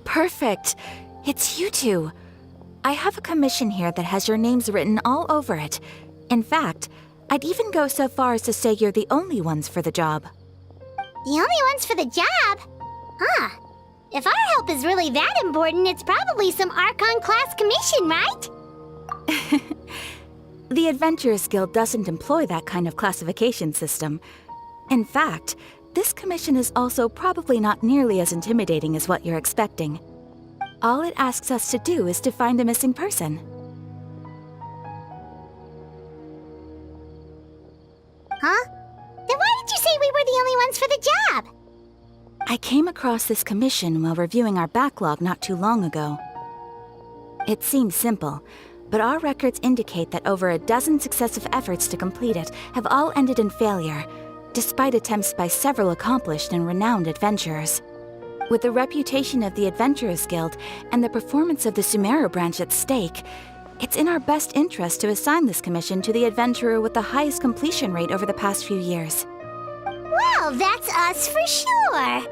Perfect. It's you two. I have a commission here that has your names written all over it. In fact, I'd even go so far as to say you're the only ones for the job. The only ones for the job? Huh. If our help is really that important, it's probably some Archon-class commission, right? The Adventurers Guild doesn't employ that kind of classification system. In fact, this commission is also probably not nearly as intimidating as what you're expecting. All it asks us to do is to find a missing person. Huh? Then why did you say we were the only ones for the job? I came across this commission while reviewing our backlog not too long ago. It seems simple, but our records indicate that over a dozen successive efforts to complete it have all ended in failure, despite attempts by several accomplished and renowned adventurers. With the reputation of the Adventurers Guild and the performance of the Sumeru branch at stake, it's in our best interest to assign this commission to the adventurer with the highest completion rate over the past few years. Well, that's us for sure!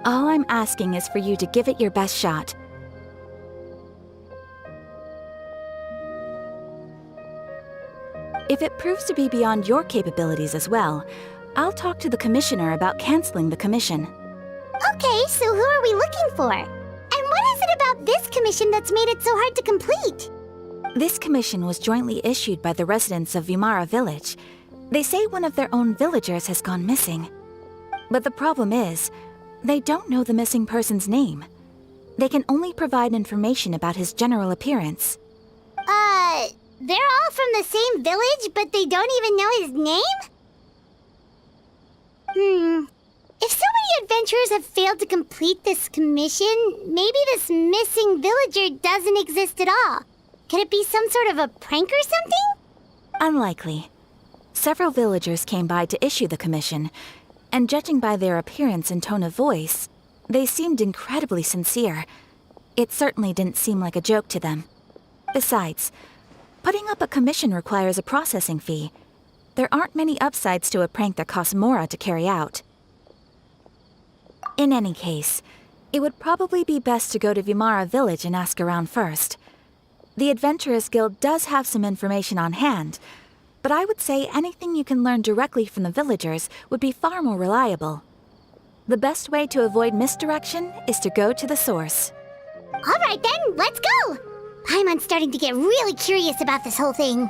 All I'm asking is for you to give it your best shot. If it proves to be beyond your capabilities as well, I'll talk to the commissioner about canceling the commission. Okay, so who are we looking for? And what is it about this commission that's made it so hard to complete? This commission was jointly issued by the residents of Vimara Village. They say one of their own villagers has gone missing. But the problem is, they don't know the missing person's name. They can only provide information about his general appearance. They're all from the same village, but they don't even know his name? If so many adventurers have failed to complete this commission, maybe this missing villager doesn't exist at all. Could it be some sort of a prank or something? Unlikely. Several villagers came by to issue the commission, and judging by their appearance and tone of voice, they seemed incredibly sincere. It certainly didn't seem like a joke to them. Besides, putting up a commission requires a processing fee. There aren't many upsides to a prank that costs Mora to carry out. In any case, it would probably be best to go to Vimara Village and ask around first. The Adventurers Guild does have some information on hand, but I would say anything you can learn directly from the villagers would be far more reliable. The best way to avoid misdirection is to go to the source. All right then, let's go! Paimon's starting to get really curious about this whole thing.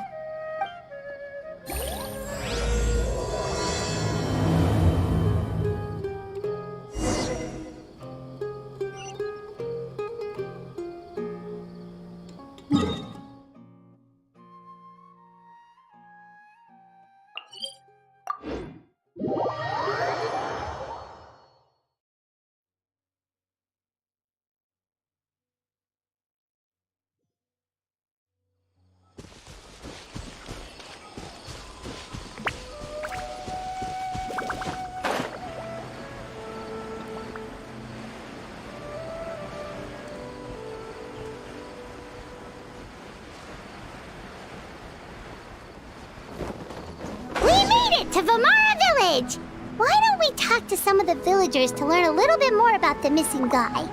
To Vimara Village! Why don't we talk to some of the villagers to learn a little bit more about the missing guy?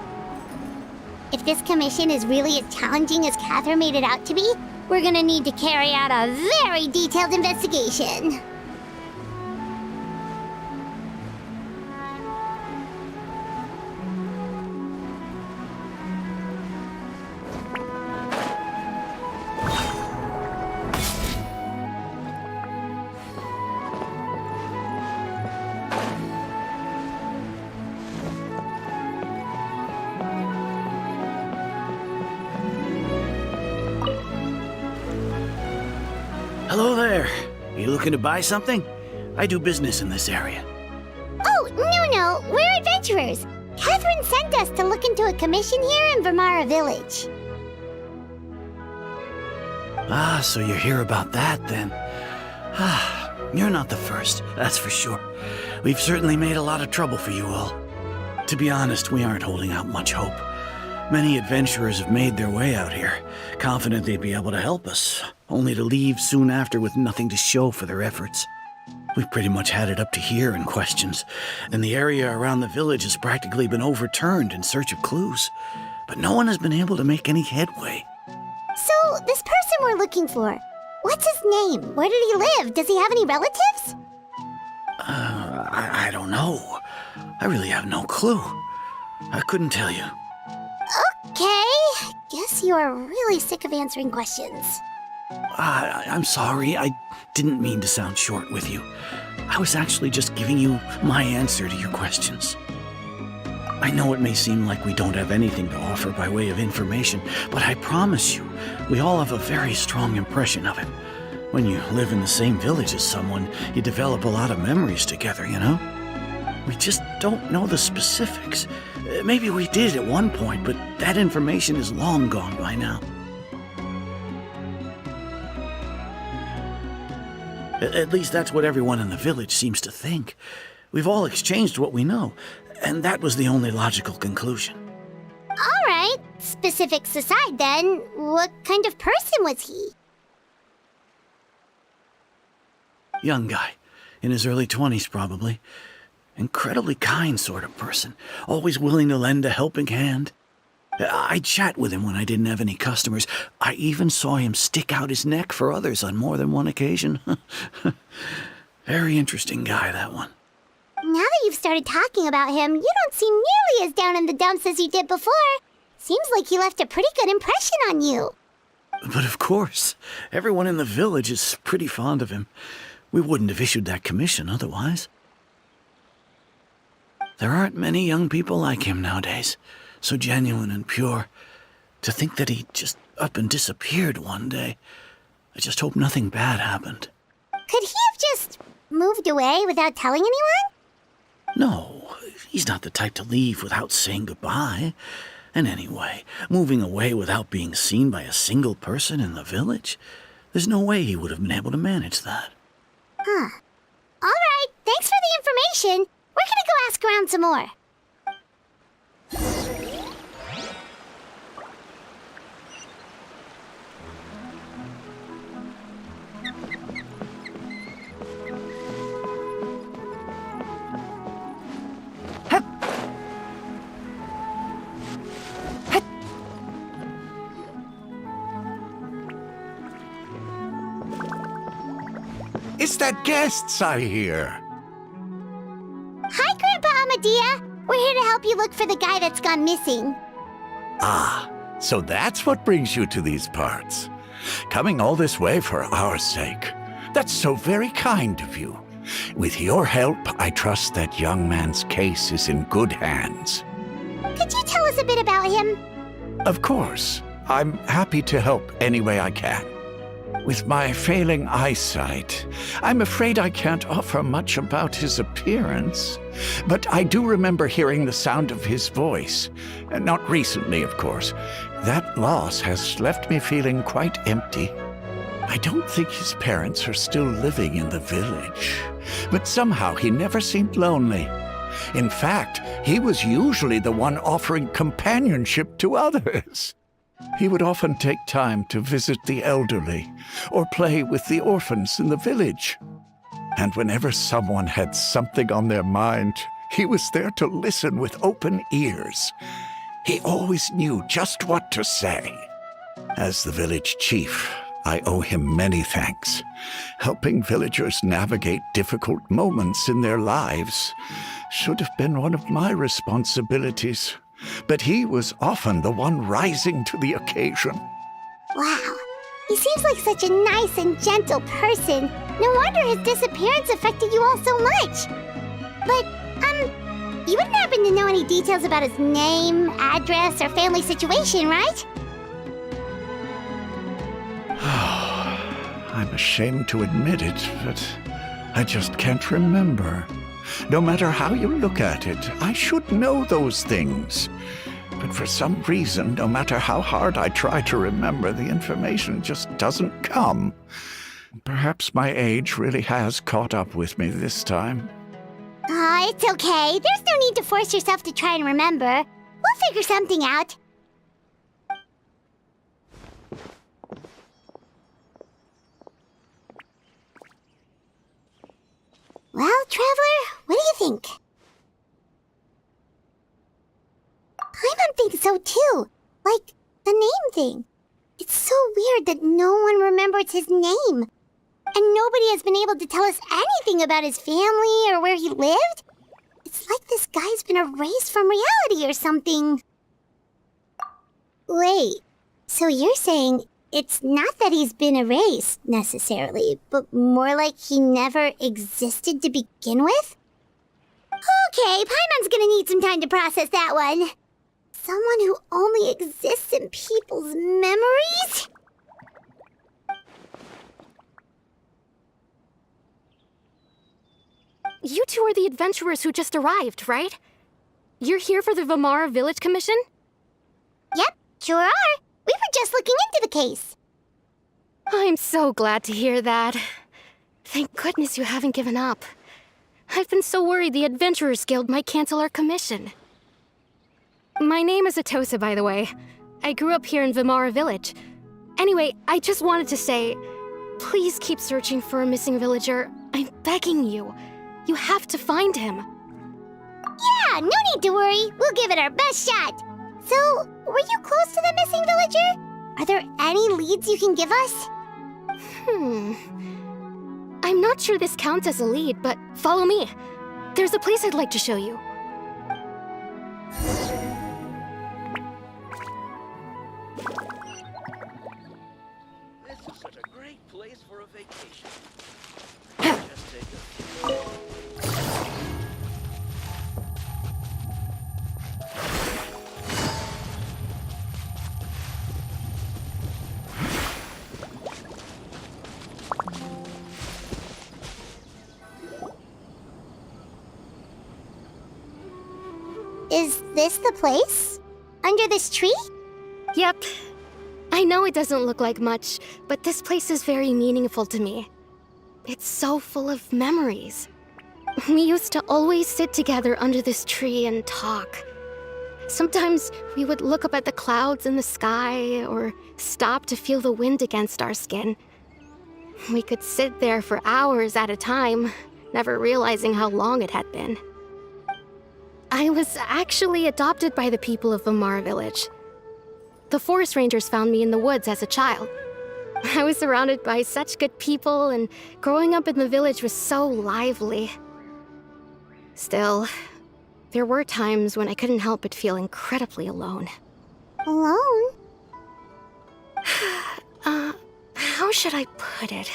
If this commission is really as challenging as Catherine made it out to be, we're gonna need to carry out a very detailed investigation. looking to buy something? I do business in this area. Oh, no, we're adventurers. Catherine sent us to look into a commission here in Vermara Village. Ah, so you're here about that, then. Ah, you're not the first, that's for sure. We've certainly made a lot of trouble for you all. To be honest, we aren't holding out much hope. Many adventurers have made their way out here, confident they'd be able to help us, only to leave soon after with nothing to show for their efforts. We've pretty much had it up to here in questions, and the area around the village has practically been overturned in search of clues. But no one has been able to make any headway. So, this person we're looking for, what's his name? Where did he live? Does he have any relatives? I don't know. I really have no clue. I couldn't tell you. Okay, guess you are really sick of answering questions. I'm sorry, I didn't mean to sound short with you. I was actually just giving you my answer to your questions. I know it may seem like we don't have anything to offer by way of information, but I promise you, we all have a very strong impression of him. When you live in the same village as someone, you develop a lot of memories together, you know? We just don't know the specifics. Maybe we did at one point, but that information is long gone by now. At least that's what everyone in the village seems to think. We've all exchanged what we know, and that was the only logical conclusion. All right, specifics aside then, what kind of person was he? Young guy, in his early 20s probably. Incredibly kind sort of person, always willing to lend a helping hand. I'd chat with him when I didn't have any customers. I even saw him stick out his neck for others on more than one occasion. Very interesting guy, that one. Now that you've started talking about him, you don't seem nearly as down in the dumps as you did before. Seems like he left a pretty good impression on you. But of course, everyone in the village is pretty fond of him. We wouldn't have issued that commission otherwise. There aren't many young people like him nowadays, so genuine and pure. To think that he just up and disappeared one day. I just hope nothing bad happened. Could he have just moved away without telling anyone? No, he's not the type to leave without saying goodbye. And anyway, moving away without being seen by a single person in the village? There's no way he would have been able to manage that. Huh. All right, thanks for the information. We're gonna go ask around some more. It's that guests I hear. Hi, Grandpa Amadea. We're here to help you look for the guy that's gone missing. Ah, so that's what brings you to these parts. Coming all this way for our sake. That's so very kind of you. With your help, I trust that young man's case is in good hands. Could you tell us a bit about him? Of course. I'm happy to help any way I can. With my failing eyesight, I'm afraid I can't offer much about his appearance. But I do remember hearing the sound of his voice. Not recently, of course. That loss has left me feeling quite empty. I don't think his parents are still living in the village. But somehow he never seemed lonely. In fact, he was usually the one offering companionship to others. He would often take time to visit the elderly or play with the orphans in the village. And whenever someone had something on their mind, he was there to listen with open ears. He always knew just what to say. As the village chief, I owe him many thanks. Helping villagers navigate difficult moments in their lives should have been one of my responsibilities. But he was often the one rising to the occasion. Wow, he seems like such a nice and gentle person. No wonder his disappearance affected you all so much. But, you wouldn't happen to know any details about his name, address, or family situation, right? I'm ashamed to admit it, but I just can't remember. No matter how you look at it, I should know those things. But for some reason, no matter how hard I try to remember, the information just doesn't come. Perhaps my age really has caught up with me this time. It's okay. There's no need to force yourself to try and remember. We'll figure something out. Well, Traveler, what do you think? Paimon thinks so too. Like, the name thing. It's so weird that no one remembers his name. And nobody has been able to tell us anything about his family or where he lived. It's like this guy's been erased from reality or something. Wait, so you're saying it's not that he's been erased, necessarily, but more like he never existed to begin with? Okay, Paimon's gonna need some time to process that one. Someone who only exists in people's memories? You two are the adventurers who just arrived, right? You're here for the Vamara Village Commission? Yep, sure are. We were just looking into the case. I'm so glad to hear that. Thank goodness you haven't given up. I've been so worried the Adventurers Guild might cancel our commission. My name is Atosa, by the way. I grew up here in Vamara Village. Anyway, I just wanted to say, please keep searching for a missing villager. I'm begging you. You have to find him. Yeah, no need to worry. We'll give it our best shot. So, were you close to the missing villager? Are there any leads you can give us? I'm not sure this counts as a lead, but follow me. There's a place I'd like to show you. This is such a great place for a vacation. Just take a Is this the place? Under this tree? Yep. I know it doesn't look like much, but this place is very meaningful to me. It's so full of memories. We used to always sit together under this tree and talk. Sometimes we would look up at the clouds in the sky or stop to feel the wind against our skin. We could sit there for hours at a time, never realizing how long it had been. I was actually adopted by the people of Vamara Village. The forest rangers found me in the woods as a child. I was surrounded by such good people, and growing up in the village was so lively. Still, there were times when I couldn't help but feel incredibly alone. Alone? How should I put it?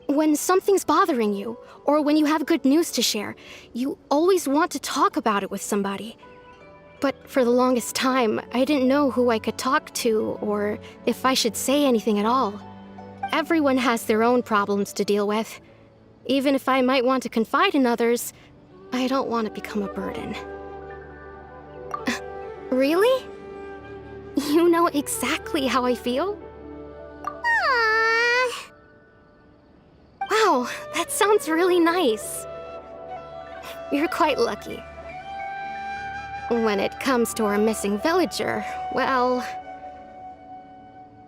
When something's bothering you, or when you have good news to share, you always want to talk about it with somebody. But for the longest time, I didn't know who I could talk to, or if I should say anything at all. Everyone has their own problems to deal with. Even if I might want to confide in others, I don't want to become a burden. Really? You know exactly how I feel? Aww. Wow, that sounds really nice. You're quite lucky. When it comes to our missing villager, well,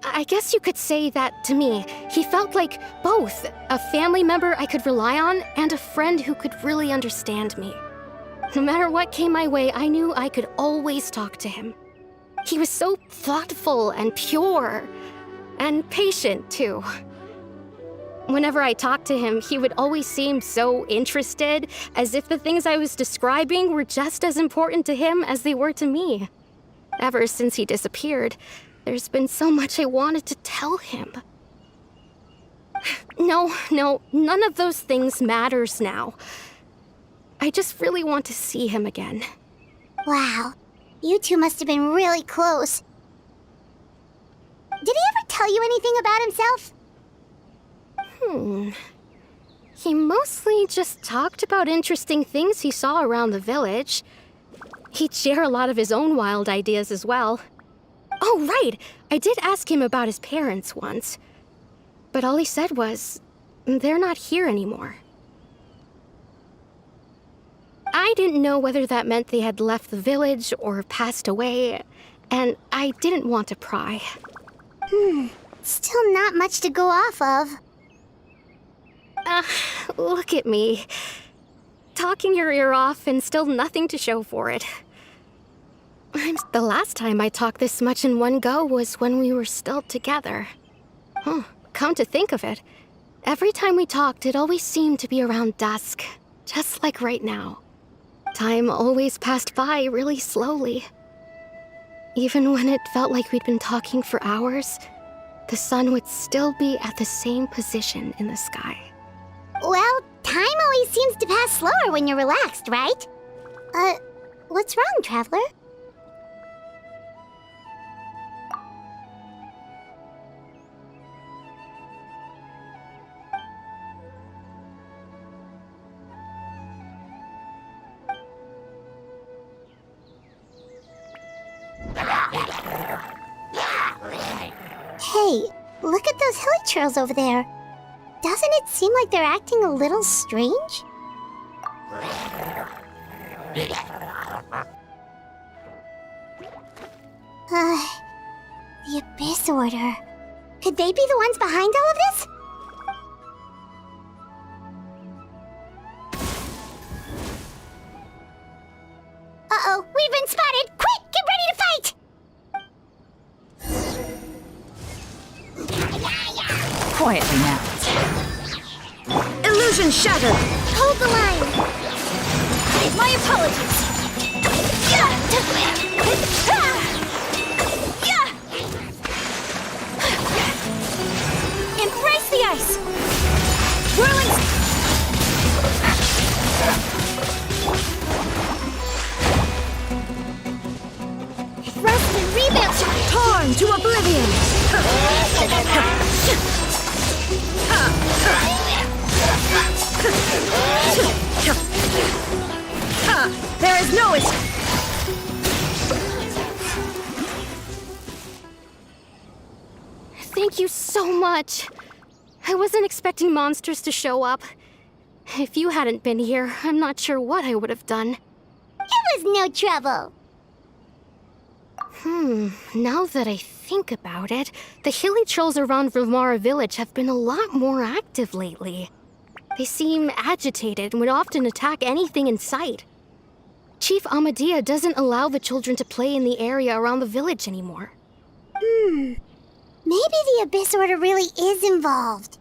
I guess you could say that to me. He felt like both a family member I could rely on and a friend who could really understand me. No matter what came my way, I knew I could always talk to him. He was so thoughtful and pure, and patient too. Whenever I talked to him, he would always seem so interested, as if the things I was describing were just as important to him as they were to me. Ever since he disappeared, there's been so much I wanted to tell him. No, none of those things matters now. I just really want to see him again. Wow, you two must have been really close. Did he ever tell you anything about himself? He mostly just talked about interesting things he saw around the village. He'd share a lot of his own wild ideas as well. Oh, right! I did ask him about his parents once. But all he said was, they're not here anymore. I didn't know whether that meant they had left the village or passed away, and I didn't want to pry. Still not much to go off of. Look at me. Talking your ear off and still nothing to show for it. The last time I talked this much in one go was when we were still together. Come to think of it, every time we talked, it always seemed to be around dusk, just like right now. Time always passed by really slowly. Even when it felt like we'd been talking for hours, the sun would still be at the same position in the sky. Well, time always seems to pass slower when you're relaxed, right? What's wrong, Traveler? Hey, look at those hilly trails over there. Doesn't it seem like they're acting a little strange? The Abyss Order. Could they be the ones behind all of this? Uh-oh, we've been spotted! Quick, get ready to fight! Quietly now. Illusion shattered! Hold the line! My apologies! Embrace the ice! Whirling... Thrust and rebound! Torn to oblivion! There is no escape! Thank you so much. I wasn't expecting monsters to show up. If you hadn't been here, I'm not sure what I would have done. It was no trouble. Now that I think about it, the hilly trolls around Vimara village have been a lot more active lately. They seem agitated and would often attack anything in sight. Chief Amadea doesn't allow the children to play in the area around the village anymore. Maybe the Abyss Order really is involved.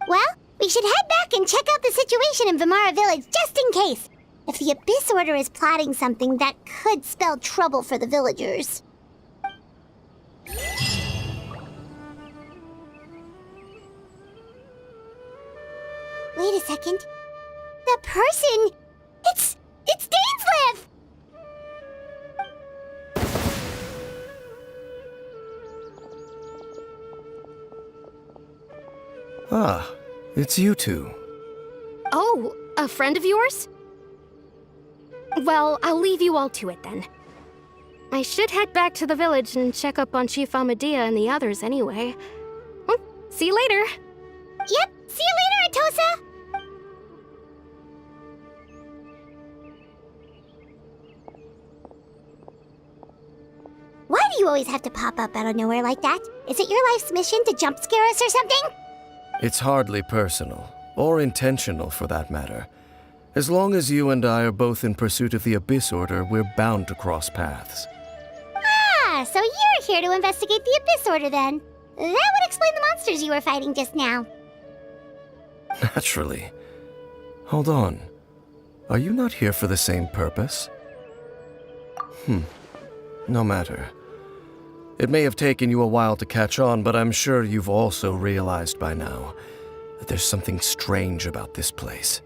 Well, we should head back and check out the situation in Vimara village just in case. If the Abyss Order is plotting something that could spell trouble for the villagers. Wait a second. That person... It's Dainsleif! Ah, it's you two. Oh, a friend of yours? Well, I'll leave you all to it then. I should head back to the village and check up on Chief Amadea and the others anyway. Well, see you later. Yep, see you later, Atosa! Why do you always have to pop up out of nowhere like that? Is it your life's mission to jump scare us or something? It's hardly personal, or intentional for that matter. As long as you and I are both in pursuit of the Abyss Order, we're bound to cross paths. Ah, so you're here to investigate the Abyss Order then. That would explain the monsters you were fighting just now. Naturally. Hold on. Are you not here for the same purpose? No matter. It may have taken you a while to catch on, but I'm sure you've also realized by now that there's something strange about this place.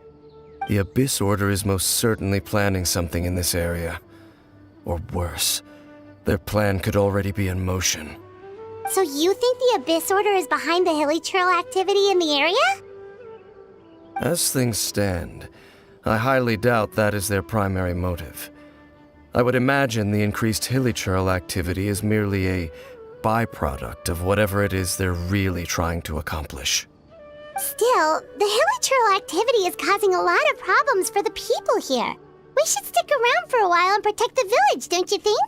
The Abyss Order is most certainly planning something in this area. Or worse, their plan could already be in motion. So you think the Abyss Order is behind the hilly trail activity in the area? As things stand, I highly doubt that is their primary motive. I would imagine the increased hilichurl activity is merely a byproduct of whatever it is they're really trying to accomplish. Still, the hilichurl activity is causing a lot of problems for the people here. We should stick around for a while and protect the village, don't you think?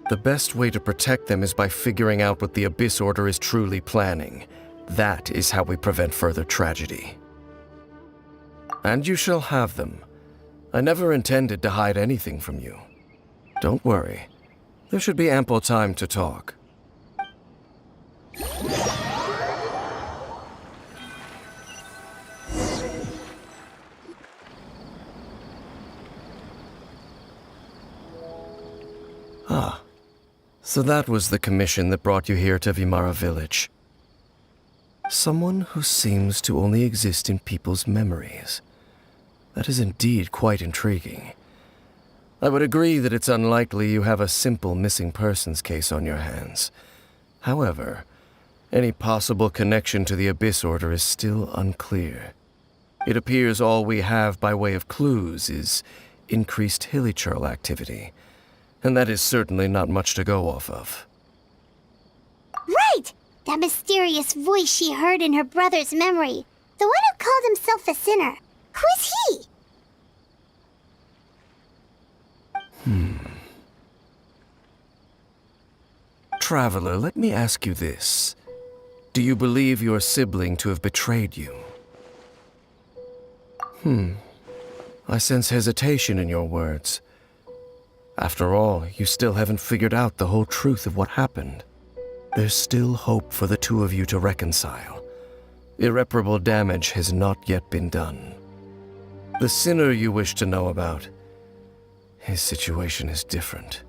The best way to protect them is by figuring out what the Abyss Order is truly planning. That is how we prevent further tragedy. And you shall have them. I never intended to hide anything from you. Don't worry. There should be ample time to talk. Ah. So that was the commission that brought you here to Vimara village. Someone who seems to only exist in people's memories. That is indeed quite intriguing. I would agree that it's unlikely you have a simple missing persons case on your hands. However, any possible connection to the Abyss Order is still unclear. It appears all we have by way of clues is increased hilichurl activity, and that is certainly not much to go off of. Right! That mysterious voice she heard in her brother's memory. The one who called himself a sinner. Who is he? Traveler, let me ask you this. Do you believe your sibling to have betrayed you? I sense hesitation in your words. After all, you still haven't figured out the whole truth of what happened. There's still hope for the two of you to reconcile. Irreparable damage has not yet been done. The sinner you wish to know about, his situation is different.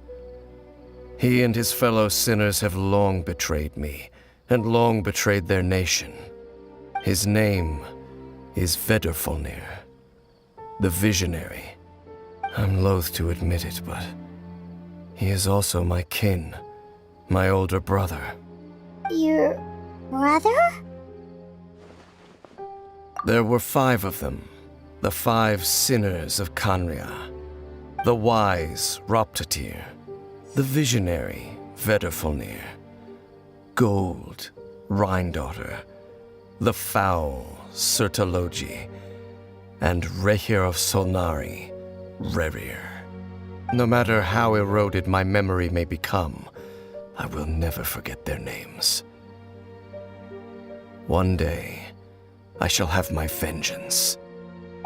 He and his fellow sinners have long betrayed me, and long betrayed their nation. His name is Vedrfolnir, the Visionary. I'm loath to admit it, but he is also my kin, my older brother. Your brother? There were 5 of them, the 5 sinners of Khaenri'ah. The wise Roptatyr, the visionary Vedrfolnir, Gold Rhindaughter, the foul Sertologi, and Rehir of Solnari, Rerir. No matter how eroded my memory may become, I will never forget their names. One day, I shall have my vengeance.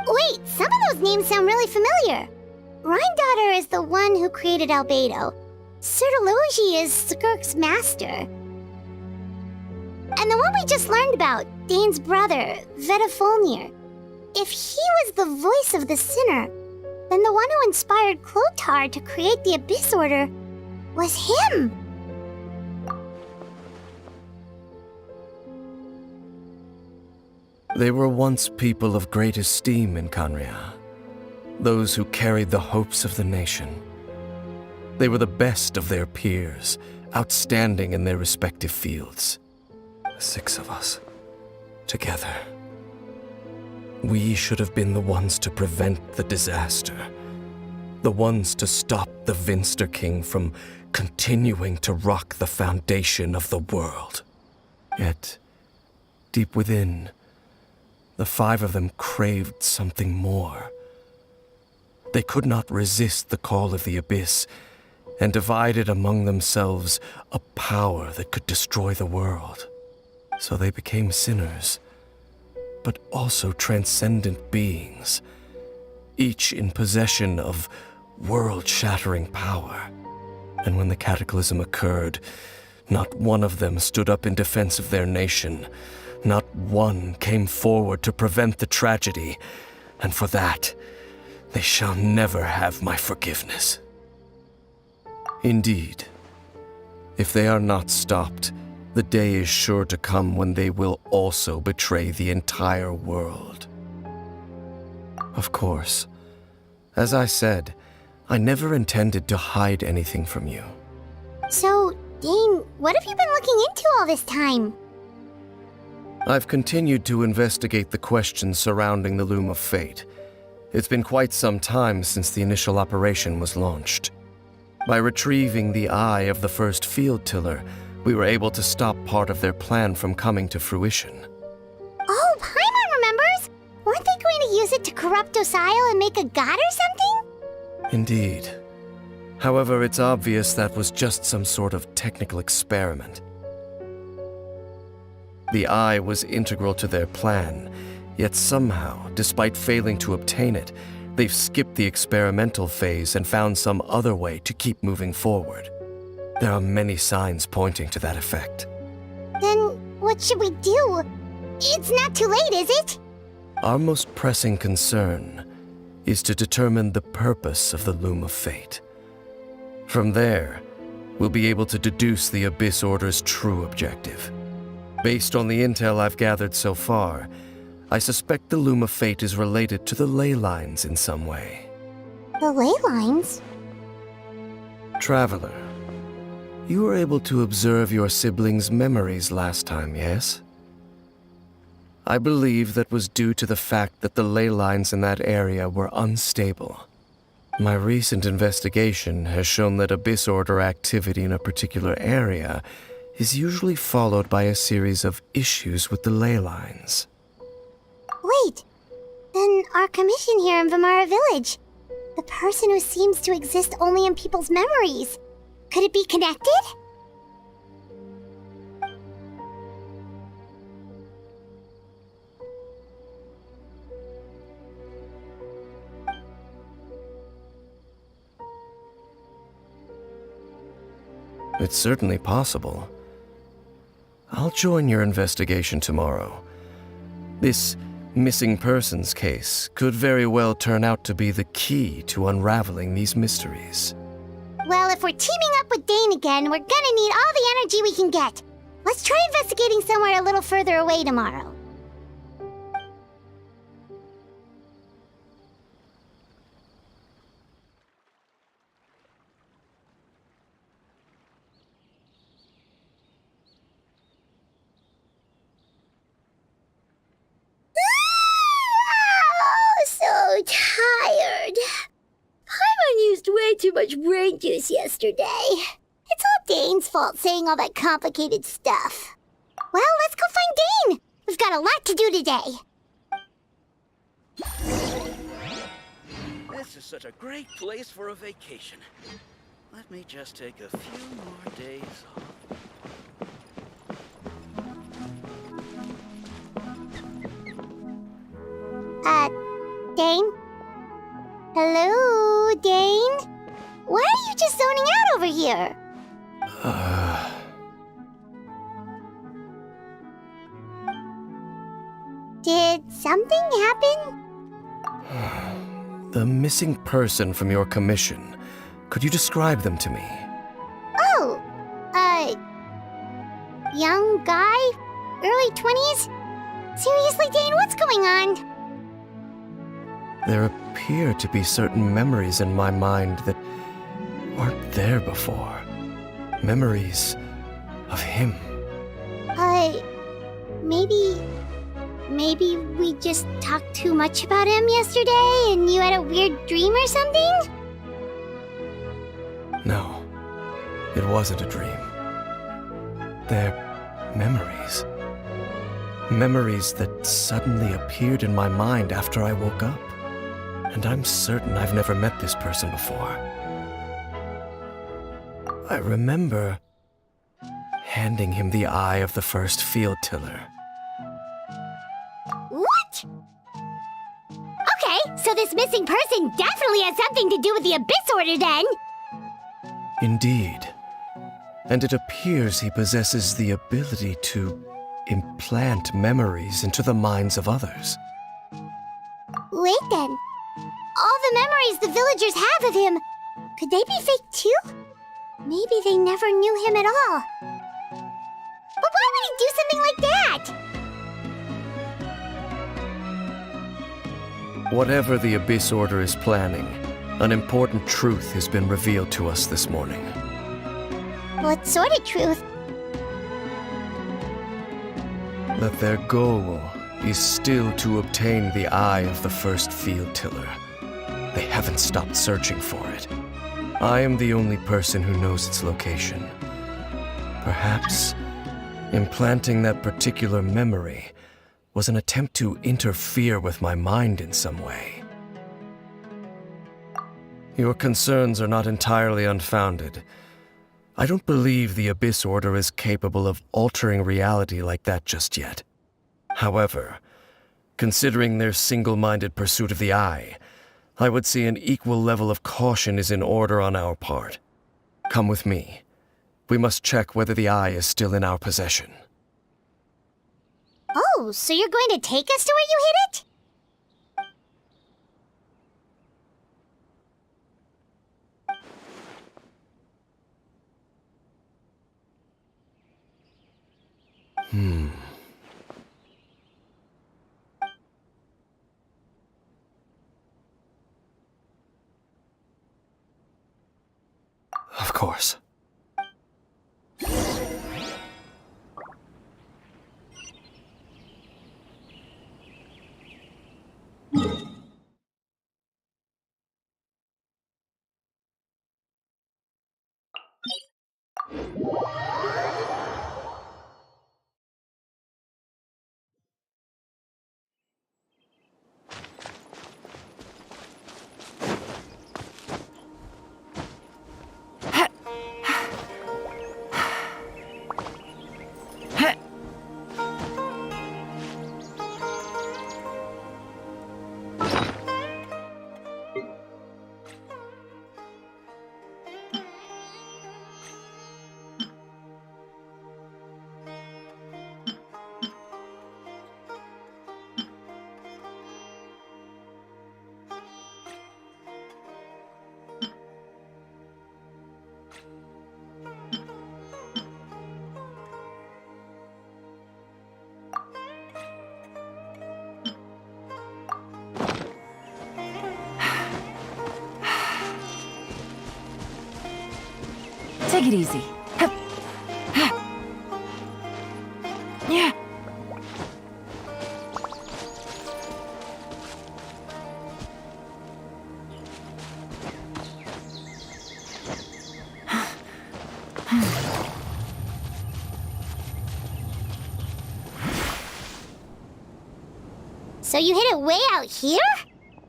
Wait, some of those names sound really familiar. Rhindaughter is the one who created Albedo. Sertologi is Skirk's master. And the one we just learned about, Dane's brother, Vedrfolnir. If he was the voice of the sinner, then the one who inspired Clothar to create the Abyss Order was him. They were once people of great esteem in Khaenri'ah, those who carried the hopes of the nation. They were the best of their peers, outstanding in their respective fields. 6 of us, together. We should have been the ones to prevent the disaster, the ones to stop the Vinster King from continuing to rock the foundation of the world. Yet, deep within, the 5 of them craved something more. They could not resist the call of the Abyss, and divided among themselves a power that could destroy the world. So they became sinners, but also transcendent beings, each in possession of world-shattering power. And when the cataclysm occurred, not one of them stood up in defense of their nation. Not one came forward to prevent the tragedy, and for that, they shall never have my forgiveness. Indeed, if they are not stopped, the day is sure to come when they will also betray the entire world. Of course, as I said, I never intended to hide anything from you. So, Dane, what have you been looking into all this time? I've continued to investigate the questions surrounding the Loom of Fate. It's been quite some time since the initial operation was launched. By retrieving the eye of the first field tiller, we were able to stop part of their plan from coming to fruition. Oh, Paimon remembers! Weren't they going to use it to corrupt Osial and make a god or something? Indeed. However, it's obvious that was just some sort of technical experiment. The eye was integral to their plan, yet somehow, despite failing to obtain it, they've skipped the experimental phase and found some other way to keep moving forward. There are many signs pointing to that effect. Then what should we do? It's not too late, is it? Our most pressing concern is to determine the purpose of the Loom of Fate. From there, we'll be able to deduce the Abyss Order's true objective. Based on the intel I've gathered so far, I suspect the Loom of Fate is related to the ley lines in some way. The ley lines? Traveler, you were able to observe your siblings' memories last time, yes? I believe that was due to the fact that the ley lines in that area were unstable. My recent investigation has shown that Abyss Order activity in a particular area is usually followed by a series of issues with the ley lines. Wait, then our commission here in Vimara Village, the person who seems to exist only in people's memories, could it be connected? It's certainly possible. I'll join your investigation tomorrow. This missing persons case could very well turn out to be the key to unraveling these mysteries. Well, if we're teaming up with Dane again, we're gonna need all the energy we can get. Let's try investigating somewhere a little further away tomorrow. Tired. Paimon used way too much brain juice yesterday. It's all Dane's fault saying all that complicated stuff. Well, let's go find Dane. We've got a lot to do today. This is such a great place for a vacation. Let me just take a few more days off. Dane? Hello, Dane? Why are you just zoning out over here? Did something happen? The missing person from your commission. Could you describe them to me? Oh, young guy? Early 20s? Seriously, Dane, what's going on? There appear to be certain memories in my mind that weren't there before. Memories of him. Maybe we just talked too much about him yesterday and you had a weird dream or something? No, it wasn't a dream. They're memories. Memories that suddenly appeared in my mind after I woke up. And I'm certain I've never met this person before. I remember handing him the eye of the first field tiller. What? Okay, so this missing person definitely has something to do with the Abyss Order then. Indeed. And it appears he possesses the ability to implant memories into the minds of others. Wait then. All the memories the villagers have of him, could they be fake too? Maybe they never knew him at all. But why would he do something like that? Whatever the Abyss Order is planning, an important truth has been revealed to us this morning. What sort of truth? That their goal is still to obtain the eye of the first field tiller. They haven't stopped searching for it. I am the only person who knows its location. Perhaps implanting that particular memory was an attempt to interfere with my mind in some way. Your concerns are not entirely unfounded. I don't believe the Abyss Order is capable of altering reality like that just yet. However, considering their single-minded pursuit of the Eye, I would say an equal level of caution is in order on our part. Come with me. We must check whether the Eye is still in our possession. Oh, so you're going to take us to where you hid it? Of course. Take it easy. Yeah. So you hid it way out here?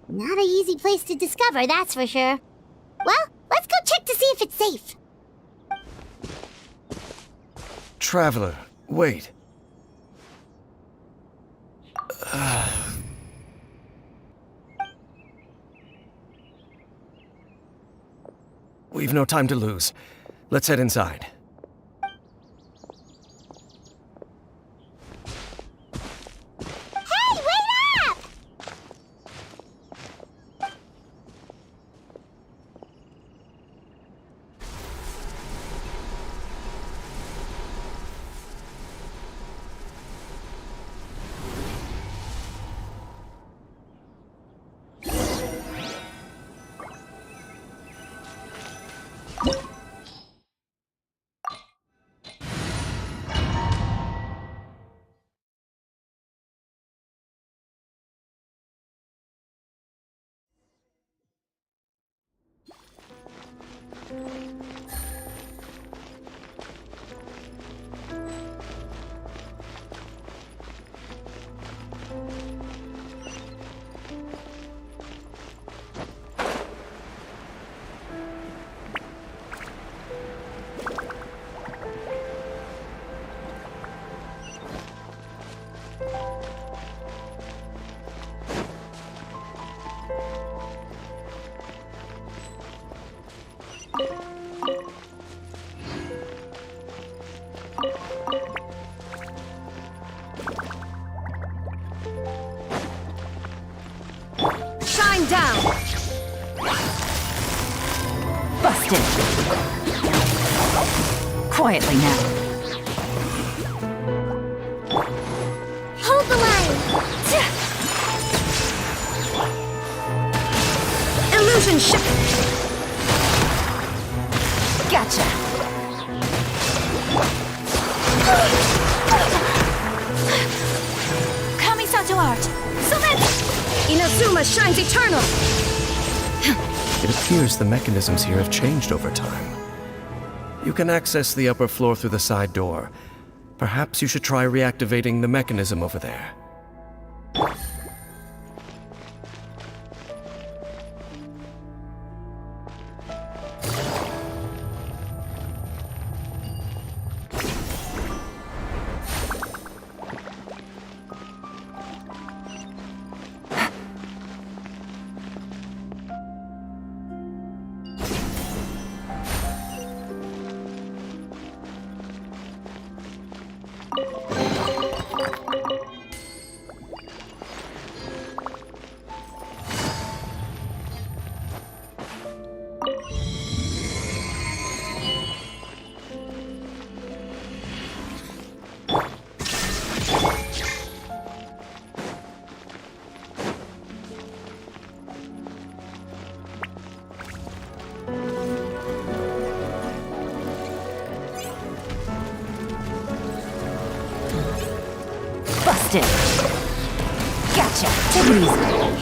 Not an easy place to discover, that's for sure. Well, let's go check to see if it's safe. Traveler, wait. We've no time to lose. Let's head inside. Hey, wait up! Shine down! Busted! Quietly now. Hold the line! Illusion ship! Gotcha! Inazuma shines eternal! It appears the mechanisms here have changed over time. You can access the upper floor through the side door. Perhaps you should try reactivating the mechanism over there. Busted. Gotcha. Take it easy.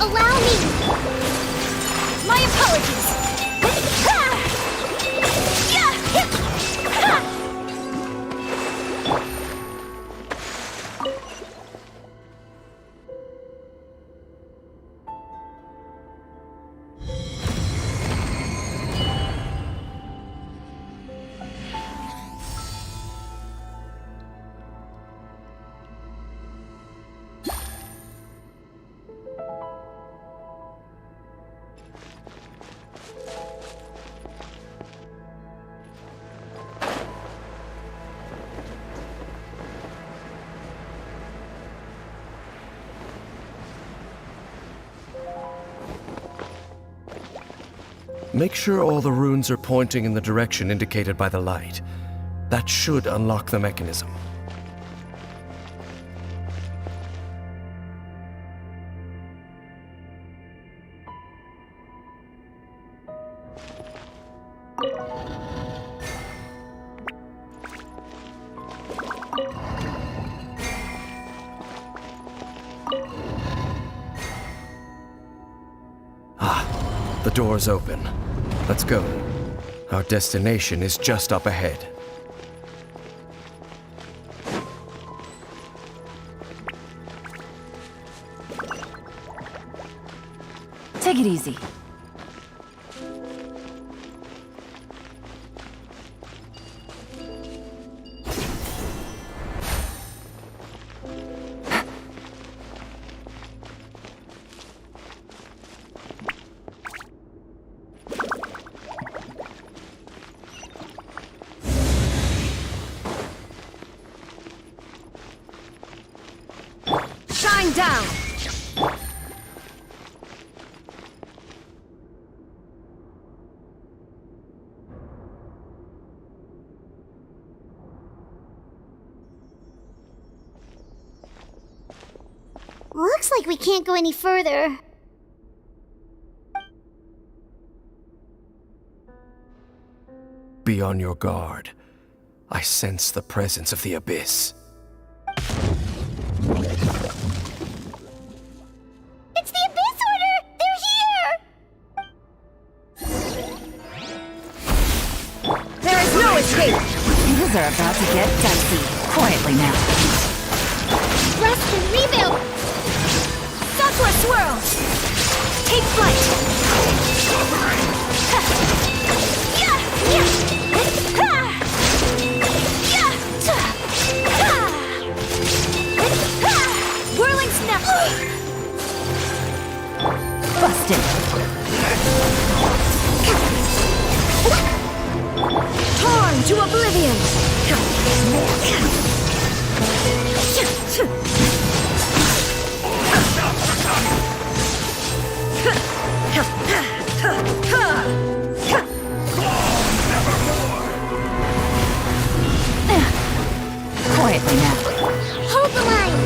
Allow me! My apologies! Make sure all the runes are pointing in the direction indicated by the light. That should unlock the mechanism. The door's open. Let's go. Our destination is just up ahead. Take it easy. Shine down! Looks like we can't go any further. Be on your guard. I sense the presence of the Abyss. It's the Abyss Order! They're here! There is no escape! Things are about to get dicey. Quietly now. Rest and rebuild! Southward swirl! Take flight! Whirling snap! Busted. Torn to oblivion! Quietly now. Hold the line!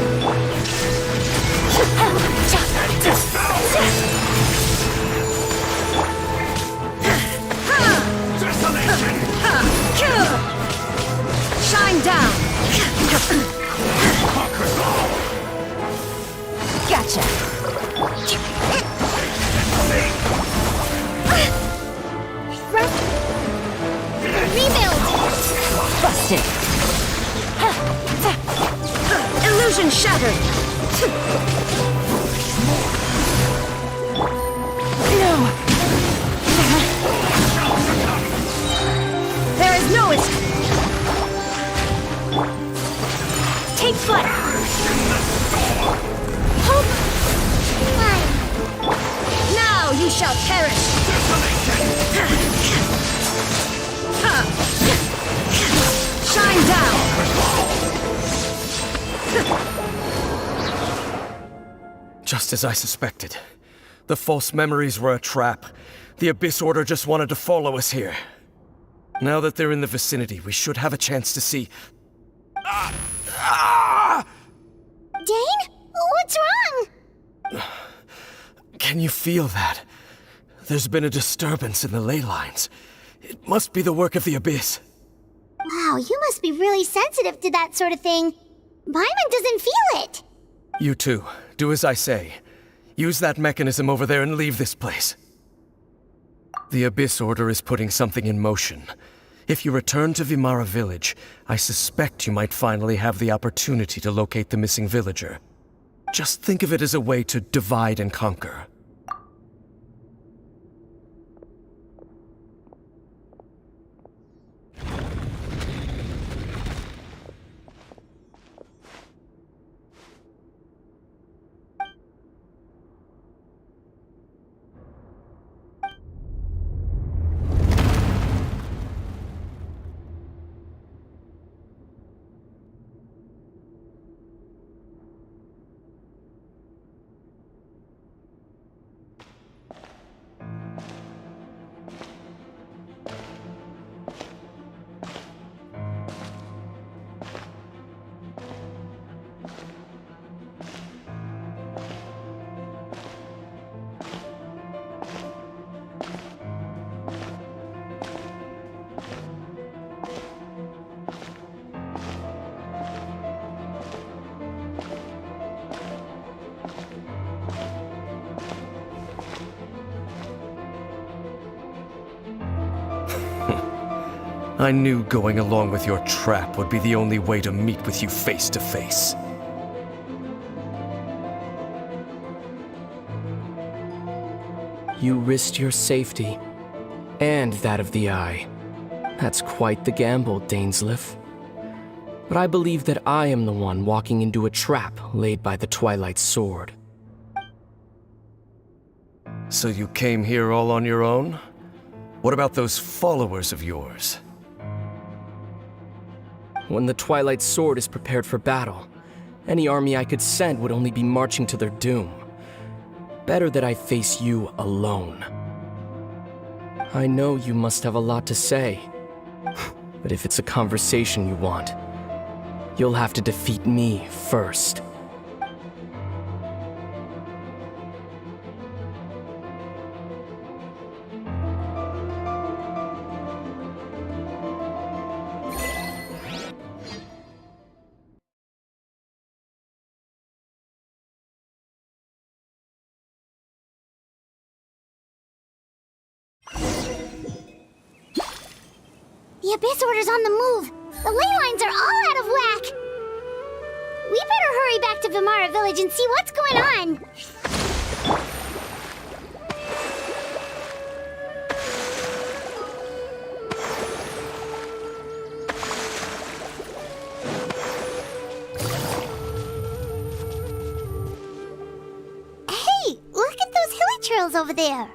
you shall perish! Shine down! Just as I suspected. The false memories were a trap. The Abyss Order just wanted to follow us here. Now that they're in the vicinity, we should have a chance to see... Dane? What's wrong? Can you feel that? There's been a disturbance in the ley lines. It must be the work of the Abyss. Wow, you must be really sensitive to that sort of thing. Paimon doesn't feel it. You too. Do as I say. Use that mechanism over there and leave this place. The Abyss Order is putting something in motion. If you return to Vimara Village, I suspect you might finally have the opportunity to locate the missing villager. Just think of it as a way to divide and conquer. I knew going along with your trap would be the only way to meet with you face to face. You risked your safety, and that of the Eye. That's quite the gamble, Dainsleif. But I believe that I am the one walking into a trap laid by the Twilight Sword. So you came here all on your own? What about those followers of yours? When the Twilight Sword is prepared for battle, any army I could send would only be marching to their doom. Better that I face you alone. I know you must have a lot to say, but if it's a conversation you want, you'll have to defeat me first. The Abyss Order's on the move. The ley lines are all out of whack. We better hurry back to Vimara Village and see what's going on. Hey, look at those hilly trails over there.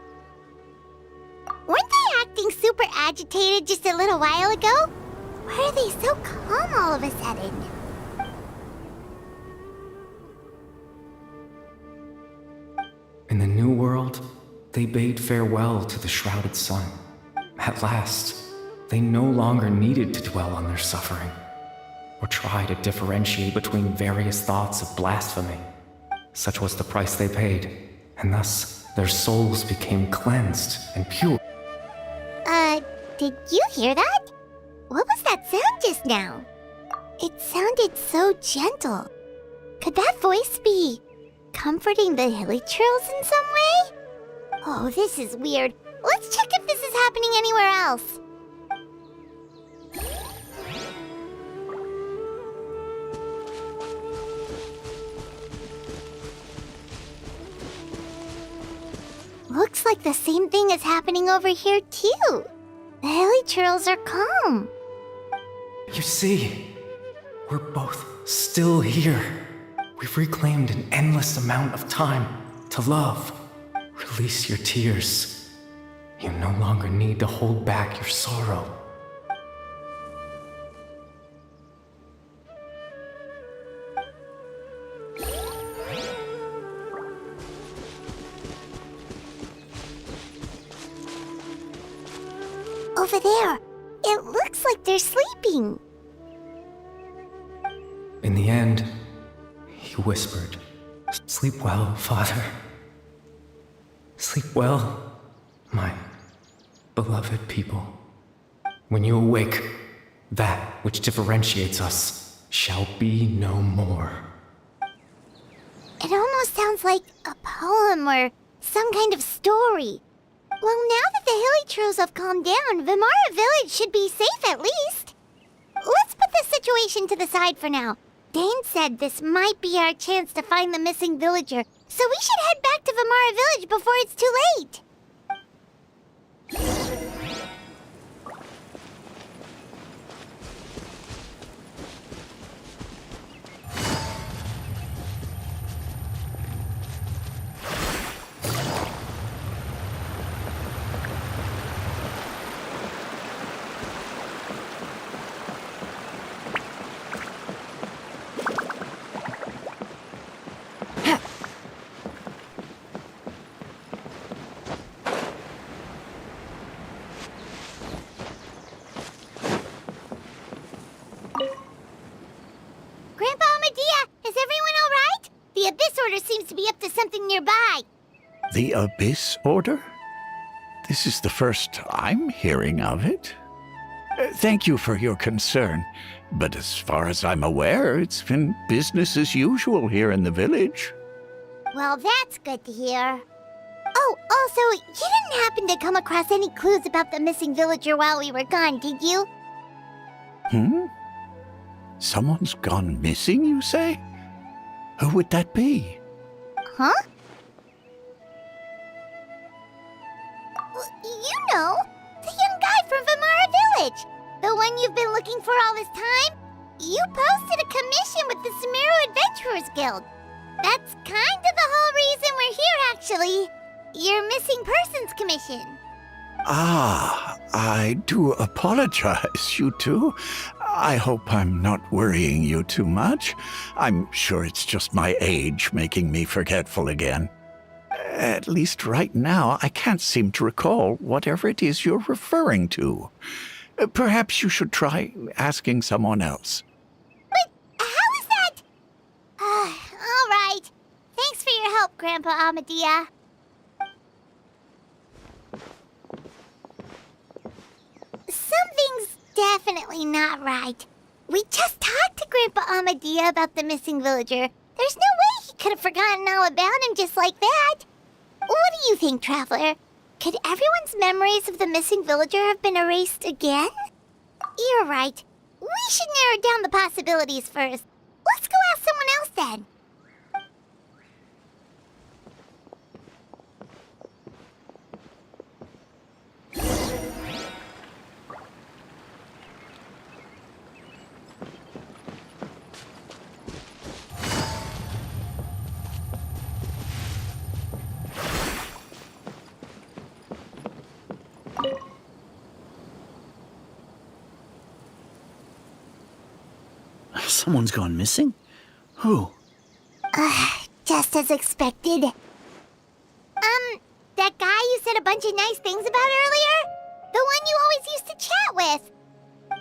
Weren't they acting super agitated just a little while ago? Why are they so calm all of a sudden? In the New World, they bade farewell to the shrouded sun. At last, they no longer needed to dwell on their suffering, or try to differentiate between various thoughts of blasphemy. Such was the price they paid, and thus their souls became cleansed and pure. Did you hear that? What was that sound just now? It sounded so gentle. Could that voice be comforting the hilly trails in some way? Oh, this is weird. Let's check if this is happening anywhere else. Looks like the same thing is happening over here too. The hilly trails are calm. You see, we're both still here. We've reclaimed an endless amount of time to love, Release your tears. You no longer need to hold back your sorrow. Over there. It looks like they're sleeping. In the end, he whispered, "Sleep well, Father. Sleep well, my beloved people. When you awake, that which differentiates us shall be no more." It almost sounds like a poem or some kind of story. Well, now that the Hilichurls have calmed down, Vimara Village should be safe at least. Let's put this situation to the side for now. Dane said this might be our chance to find the missing villager, so we should head back to Vimara Village before it's too late. The Abyss Order seems to be up to something nearby. The Abyss Order? This is the first I'm hearing of it. Thank you for your concern, but as far as I'm aware, it's been business as usual here in the village. Well, that's good to hear. Oh, also, you didn't happen to come across any clues about the missing villager while we were gone, did you? Someone's gone missing, you say? Who would that be? Huh? You know, the young guy from Vimara Village. The one you've been looking for all this time. You posted a commission with the Sumeru Adventurers Guild. That's kind of the whole reason we're here, actually. Your missing persons commission. Ah, I do apologize, you two. I hope I'm not worrying you too much. I'm sure it's just my age making me forgetful again. At least right now, I can't seem to recall whatever it is you're referring to. Perhaps you should try asking someone else. But how is that? All right. Thanks for your help, Grandpa Amadea. Something's definitely not right. We just talked to Grandpa Amadea about the missing villager. There's no way he could have forgotten all about him just like that. What do you think, Traveler? Could everyone's memories of the missing villager have been erased again? You're right. We should narrow down the possibilities first. Let's go ask someone else then. Someone's gone missing? Who? Just as expected. That guy you said a bunch of nice things about earlier? The one you always used to chat with.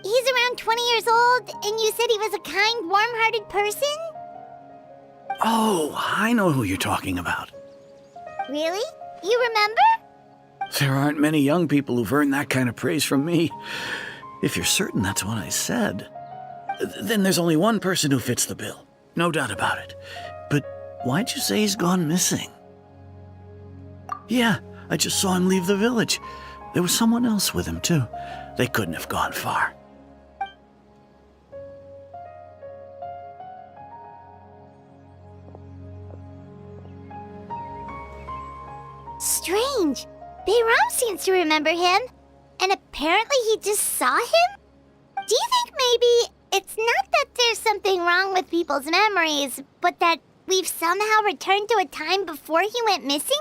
He's around 20 years old, and you said he was a kind, warm-hearted person? Oh, I know who you're talking about. Really? You remember? There aren't many young people who've earned that kind of praise from me. If you're certain that's what I said, then there's only one person who fits the bill. No doubt about it. But why'd you say he's gone missing? Yeah, I just saw him leave the village. There was someone else with him, too. They couldn't have gone far. Strange. Bayram seems to remember him. And apparently he just saw him? Do you think maybe it's not that there's something wrong with people's memories, but that we've somehow returned to a time before he went missing?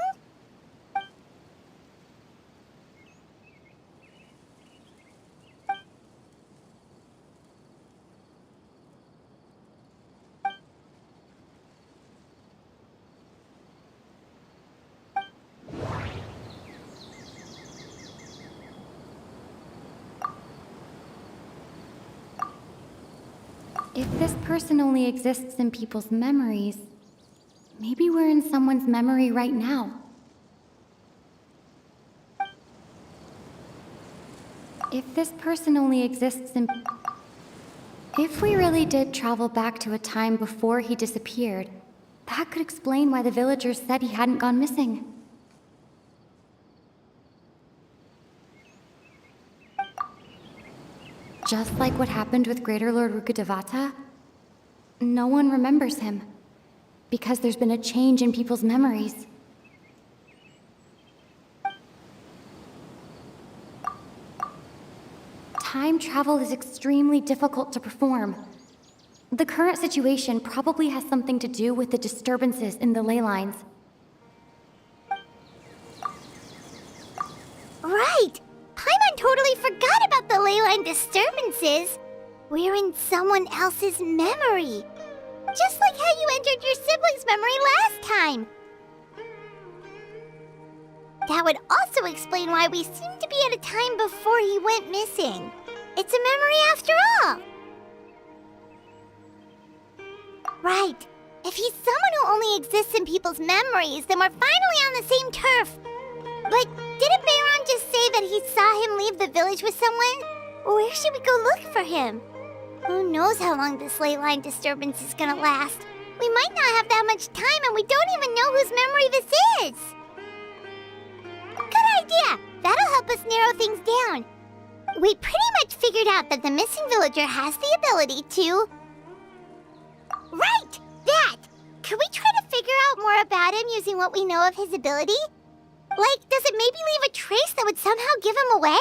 If this person only exists in people's memories, maybe we're in someone's memory right now. If this person only exists in... If we really did travel back to a time before he disappeared, that could explain why the villagers said he hadn't gone missing. Just like what happened with Greater Lord Rukkhadevata, no one remembers him, because there's been a change in people's memories. Time travel is extremely difficult to perform. The current situation probably has something to do with the disturbances in the ley lines. Right! Paimon totally forgot about the ley line disturbances. We're in someone else's memory. Just like how you entered your sibling's memory last time. That would also explain why we seem to be at a time before he went missing. It's a memory after all. Right. If he's someone who only exists in people's memories, then we're finally on the same turf. But didn't Bayron just say that he saw him leave the village with someone? Where should we go look for him? Who knows how long this ley line disturbance is gonna last? We might not have that much time and we don't even know whose memory this is. Good idea! That'll help us narrow things down. We pretty much figured out that the missing villager has the ability to... Right! That! Could we try to figure out more about him using what we know of his ability? Like, does it maybe leave a trace that would somehow give him away?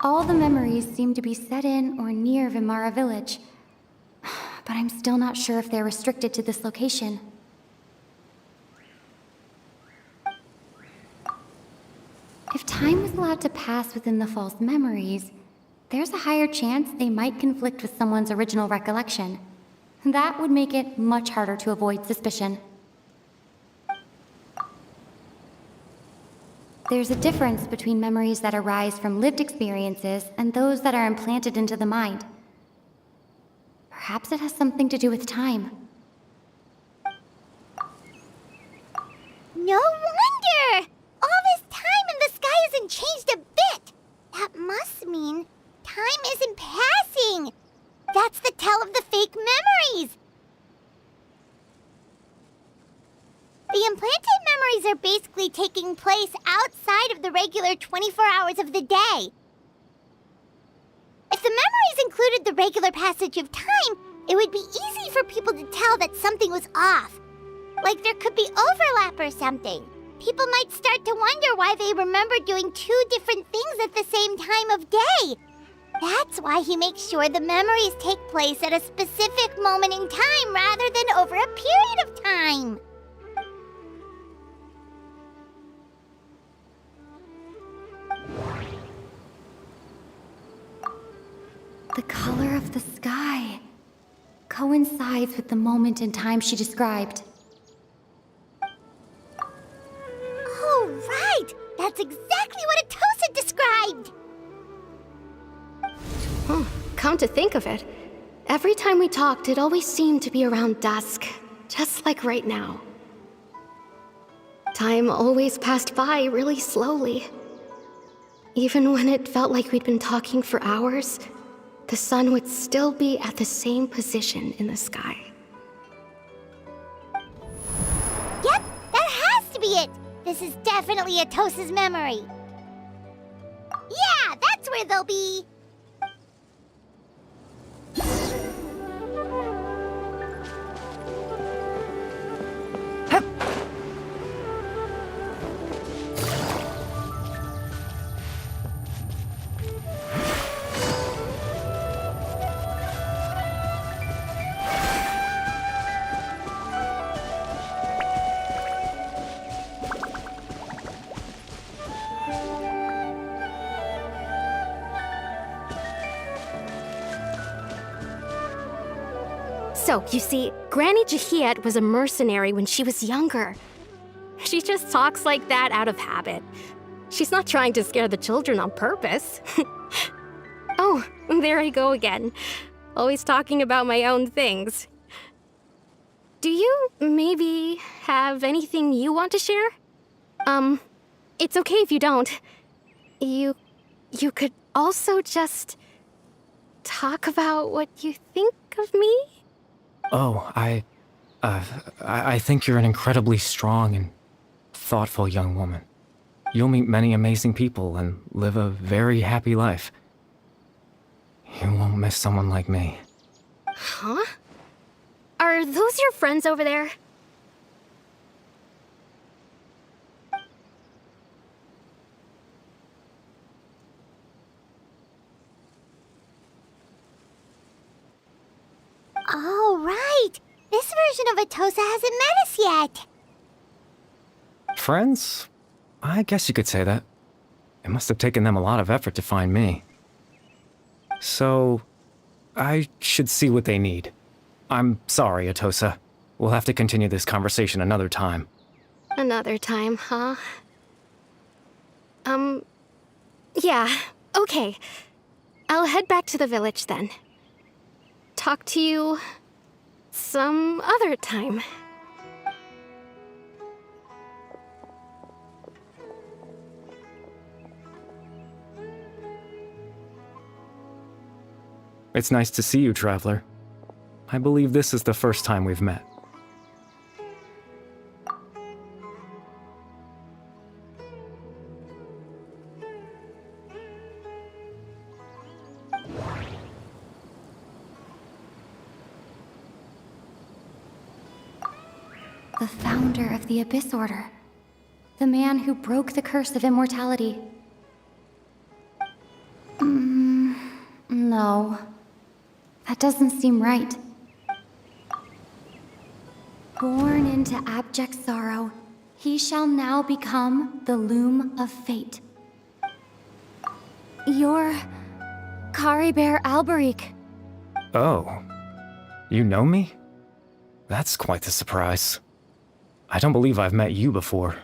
All the memories seem to be set in or near Vimara village, but I'm still not sure if they're restricted to this location. If time was allowed to pass within the false memories, there's a higher chance they might conflict with someone's original recollection. That would make it much harder to avoid suspicion. There's a difference between memories that arise from lived experiences and those that are implanted into the mind. Perhaps it has something to do with time. No wonder! All this time and the sky hasn't changed a bit! That must mean time isn't passing! That's the tell of the fake memories! The implanted memories are basically taking place outside of the regular 24 hours of the day. If the memories included the regular passage of time, it would be easy for people to tell that something was off. Like there could be overlap or something. People might start to wonder why they remember doing two different things at the same time of day. That's why he makes sure the memories take place at a specific moment in time rather than over a period of time. The color of the sky coincides with the moment in time she described. Oh, right! That's exactly what Atosa described! Come to think of it, every time we talked, it always seemed to be around dusk, just like right now. Time always passed by really slowly. Even when it felt like we'd been talking for hours, the sun would still be at the same position in the sky. Yep, that has to be it! This is definitely Atosa's memory. Yeah, that's where they'll be! So, you see, Granny Jahiet was a mercenary when she was younger. She just talks like that out of habit. She's not trying to scare the children on purpose. Oh, there I go again. Always talking about my own things. Do you maybe have anything you want to share? It's okay if you don't. You could also just talk about what you think of me? Oh, I think you're an incredibly strong and thoughtful young woman. You'll meet many amazing people and live a very happy life. You won't miss someone like me. Huh? Are those your friends over there? Oh, right! This version of Atosa hasn't met us yet! Friends? I guess you could say that. It must have taken them a lot of effort to find me. So, I should see what they need. I'm sorry, Atosa. We'll have to continue this conversation another time. Another time, huh? Yeah, okay. I'll head back to the village then. Talk to you some other time. It's nice to see you, Traveler. I believe this is the first time we've met. The founder of the Abyss Order. The man who broke the curse of immortality. No. That doesn't seem right. Born into abject sorrow, he shall now become the Loom of Fate. You're Caribert Alberic. Oh. You know me? That's quite the surprise. I don't believe I've met you before.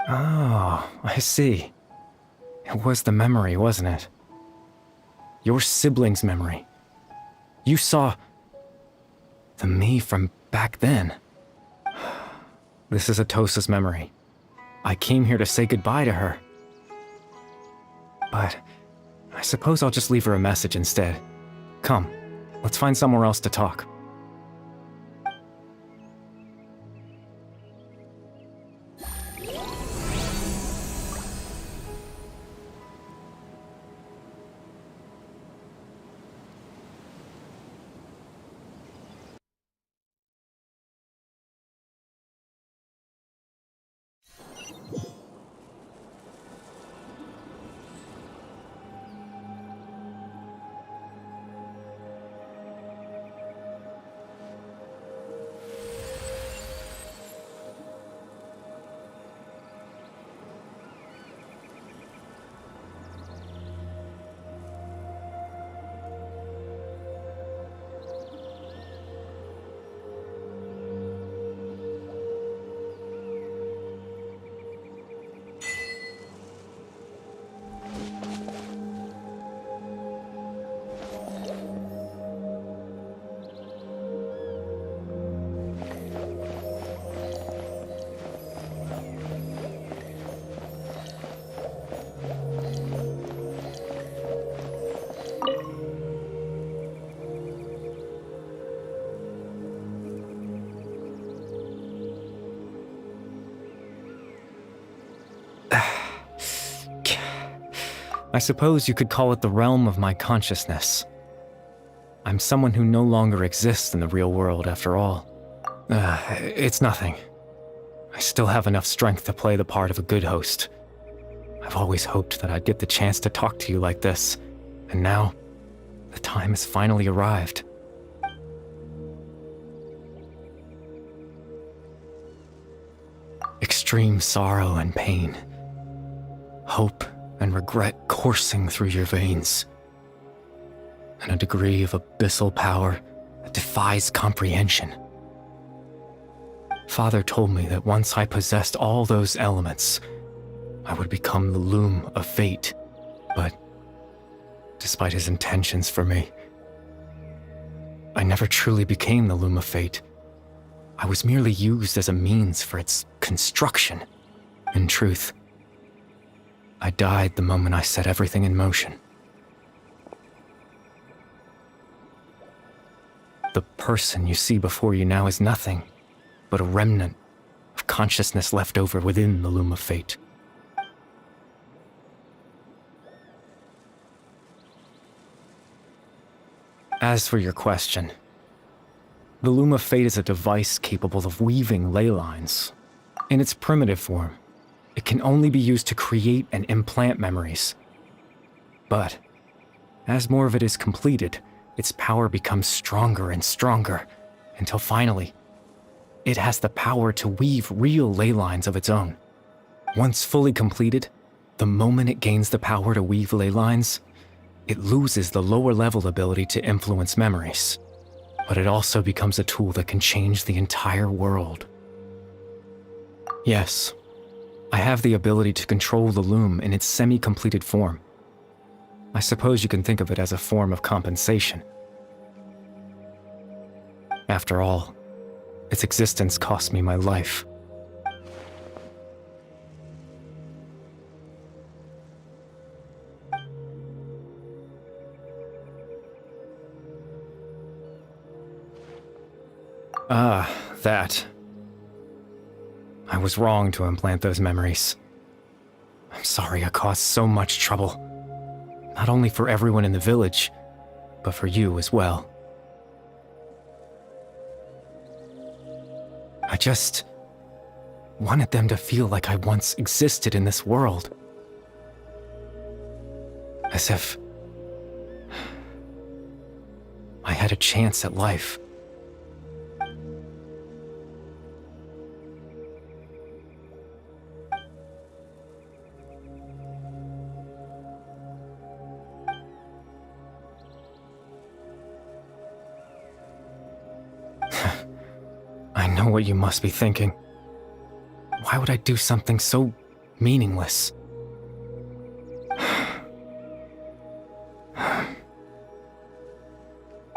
Oh, I see. It was the memory, wasn't it? Your sibling's memory. You saw the me from back then. This is Atosa's memory. I came here to say goodbye to her. But I suppose I'll just leave her a message instead. Come, let's find somewhere else to talk. I suppose you could call it the realm of my consciousness. I'm someone who no longer exists in the real world, after all. It's nothing. I still have enough strength to play the part of a good host. I've always hoped that I'd get the chance to talk to you like this, and now, the time has finally arrived. Extreme sorrow and pain. Hope and regret coursing through your veins. And a degree of abyssal power that defies comprehension. Father told me that once I possessed all those elements, I would become the Loom of Fate. But despite his intentions for me, I never truly became the Loom of Fate. I was merely used as a means for its construction. In truth, I died the moment I set everything in motion. The person you see before you now is nothing but a remnant of consciousness left over within the Loom of Fate. As for your question, the Loom of Fate is a device capable of weaving ley lines. In its primitive form, it can only be used to create and implant memories. But as more of it is completed, its power becomes stronger and stronger, until finally, it has the power to weave real ley lines of its own. Once fully completed, the moment it gains the power to weave ley lines, it loses the lower-level ability to influence memories. But it also becomes a tool that can change the entire world. Yes, I have the ability to control the loom in its semi-completed form. I suppose you can think of it as a form of compensation. After all, its existence cost me my life. Ah, that. I was wrong to implant those memories. I'm sorry I caused so much trouble. Not only for everyone in the village, but for you as well. I just wanted them to feel like I once existed in this world. As if I had a chance at life. I know what you must be thinking. Why would I do something so meaningless?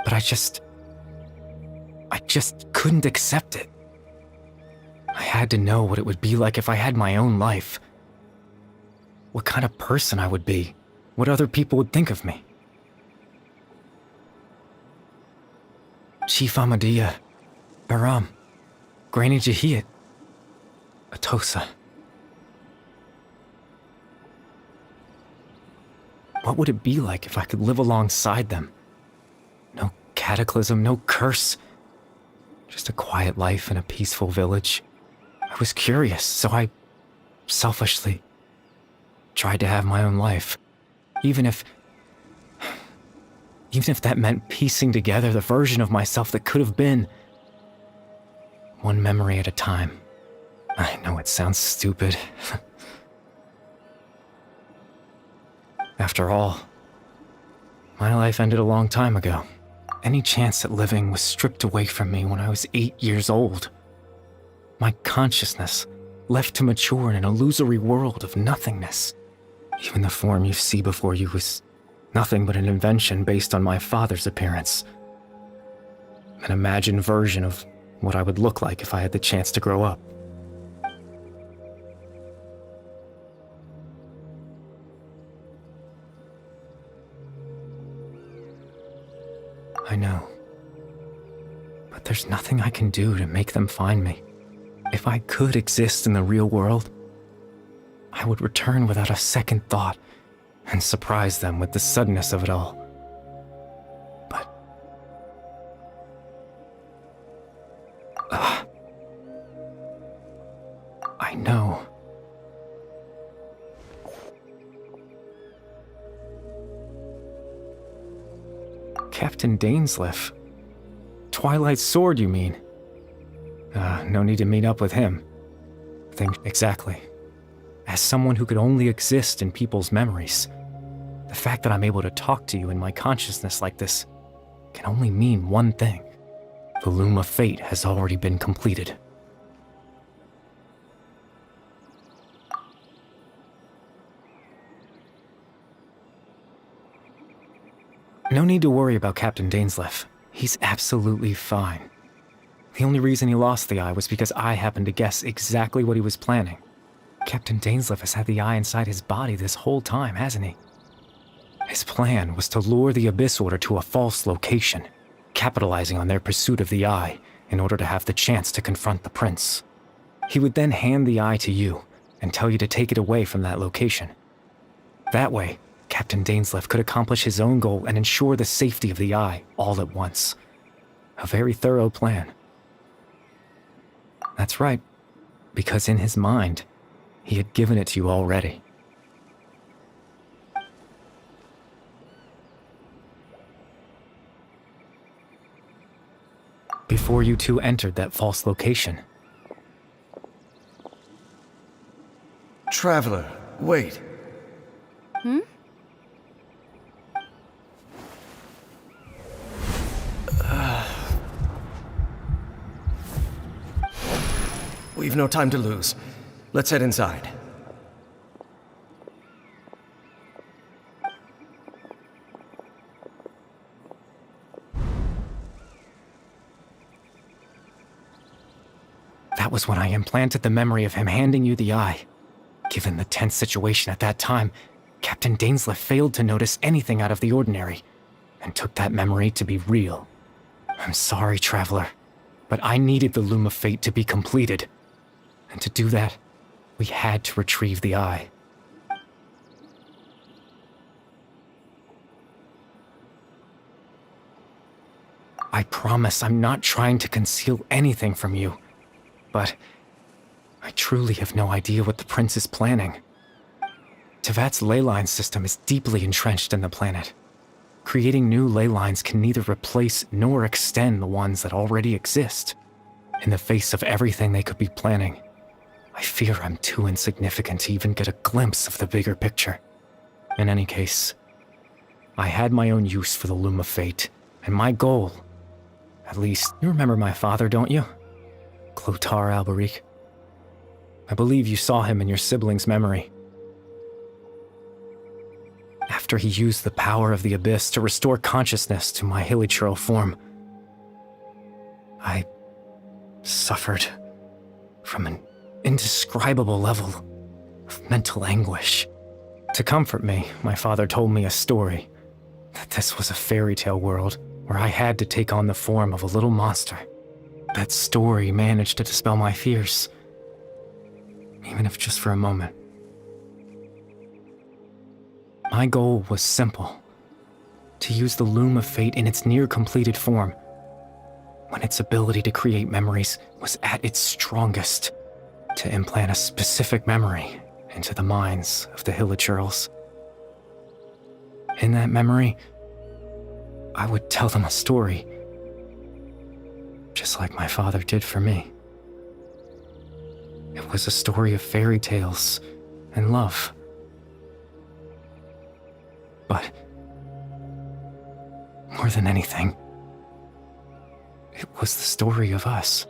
But I just couldn't accept it. I had to know what it would be like if I had my own life. What kind of person I would be. What other people would think of me. Chief Ahmadiyya, Baram, Granny Jahiyat, Atosa. What would it be like if I could live alongside them? No cataclysm, no curse. Just a quiet life in a peaceful village. I was curious, so I selfishly tried to have my own life. Even if that meant piecing together the version of myself that could have been. One memory at a time. I know it sounds stupid. After all, my life ended a long time ago. Any chance at living was stripped away from me when I was 8 years old. My consciousness left to mature in an illusory world of nothingness. Even the form you see before you was nothing but an invention based on my father's appearance. An imagined version of what I would look like if I had the chance to grow up. I know. But there's nothing I can do to make them find me. If I could exist in the real world, I would return without a second thought and surprise them with the suddenness of it all. But I know. Captain Dainsleif. Twilight Sword, you mean? No need to meet up with him. Exactly. As someone who could only exist in people's memories, the fact that I'm able to talk to you in my consciousness like this can only mean one thing. The Loom of Fate has already been completed. No need to worry about Captain Dainsleif. He's absolutely fine. The only reason he lost the eye was because I happened to guess exactly what he was planning. Captain Dainsleif has had the eye inside his body this whole time, hasn't he? His plan was to lure the Abyss Order to a false location, capitalizing on their pursuit of the eye in order to have the chance to confront the prince. He would then hand the eye to you and tell you to take it away from that location. That way, Captain Dainsleif could accomplish his own goal and ensure the safety of the eye all at once. A very thorough plan. That's right, because in his mind, he had given it to you already. Before you two entered that false location. Traveler, wait. We've no time to lose. Let's head inside. That was when I implanted the memory of him handing you the eye. Given the tense situation at that time, Captain Dainsleif failed to notice anything out of the ordinary, and took that memory to be real. I'm sorry, Traveler, but I needed the Loom of Fate to be completed. And to do that, we had to retrieve the eye. I promise I'm not trying to conceal anything from you, but I truly have no idea what the prince is planning. Tevat's ley line system is deeply entrenched in the planet. Creating new ley lines can neither replace nor extend the ones that already exist. In the face of everything they could be planning, I fear I'm too insignificant to even get a glimpse of the bigger picture. In any case, I had my own use for the Loom of Fate, and my goal, at least, you remember my father, don't you? Clotar Alberic. I believe you saw him in your sibling's memory. After he used the power of the Abyss to restore consciousness to my hilichurl form, I suffered from an indescribable level of mental anguish. To comfort me, my father told me a story, that this was a fairy tale world where I had to take on the form of a little monster. That story managed to dispel my fears, even if just for a moment. My goal was simple, to use the Loom of Fate in its near-completed form, when its ability to create memories was at its strongest, to implant a specific memory into the minds of the hilichurls. In that memory, I would tell them a story, just like my father did for me. It was a story of fairy tales and love. But more than anything, it was the story of us.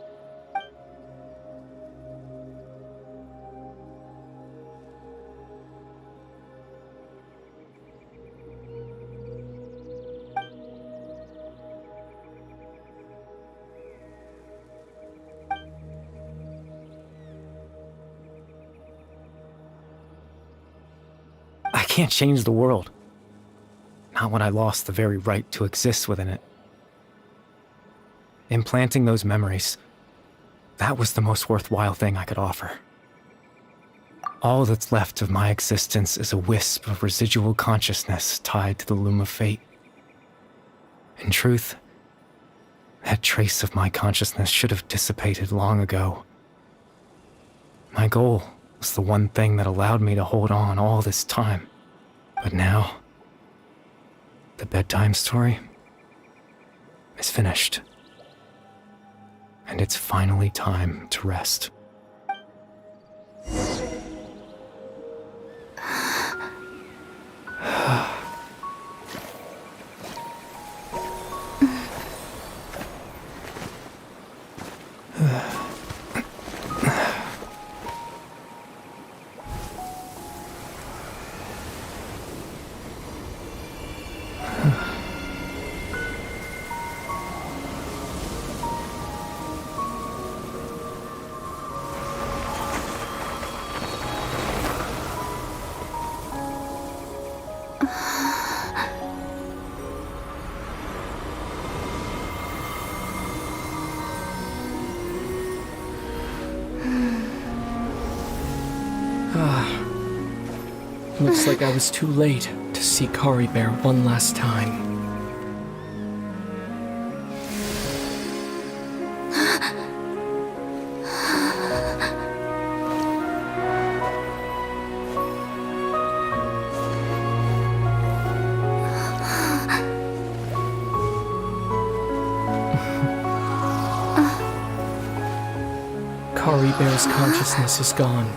I can't change the world. Not when I lost the very right to exist within it. Implanting those memories, that was the most worthwhile thing I could offer. All that's left of my existence is a wisp of residual consciousness tied to the Loom of Fate. In truth, that trace of my consciousness should have dissipated long ago. My goal was the one thing that allowed me to hold on all this time. But now, the bedtime story is finished. And it's finally time to rest. Looks like I was too late to see Kari Bear one last time. Kari Bear's consciousness is gone,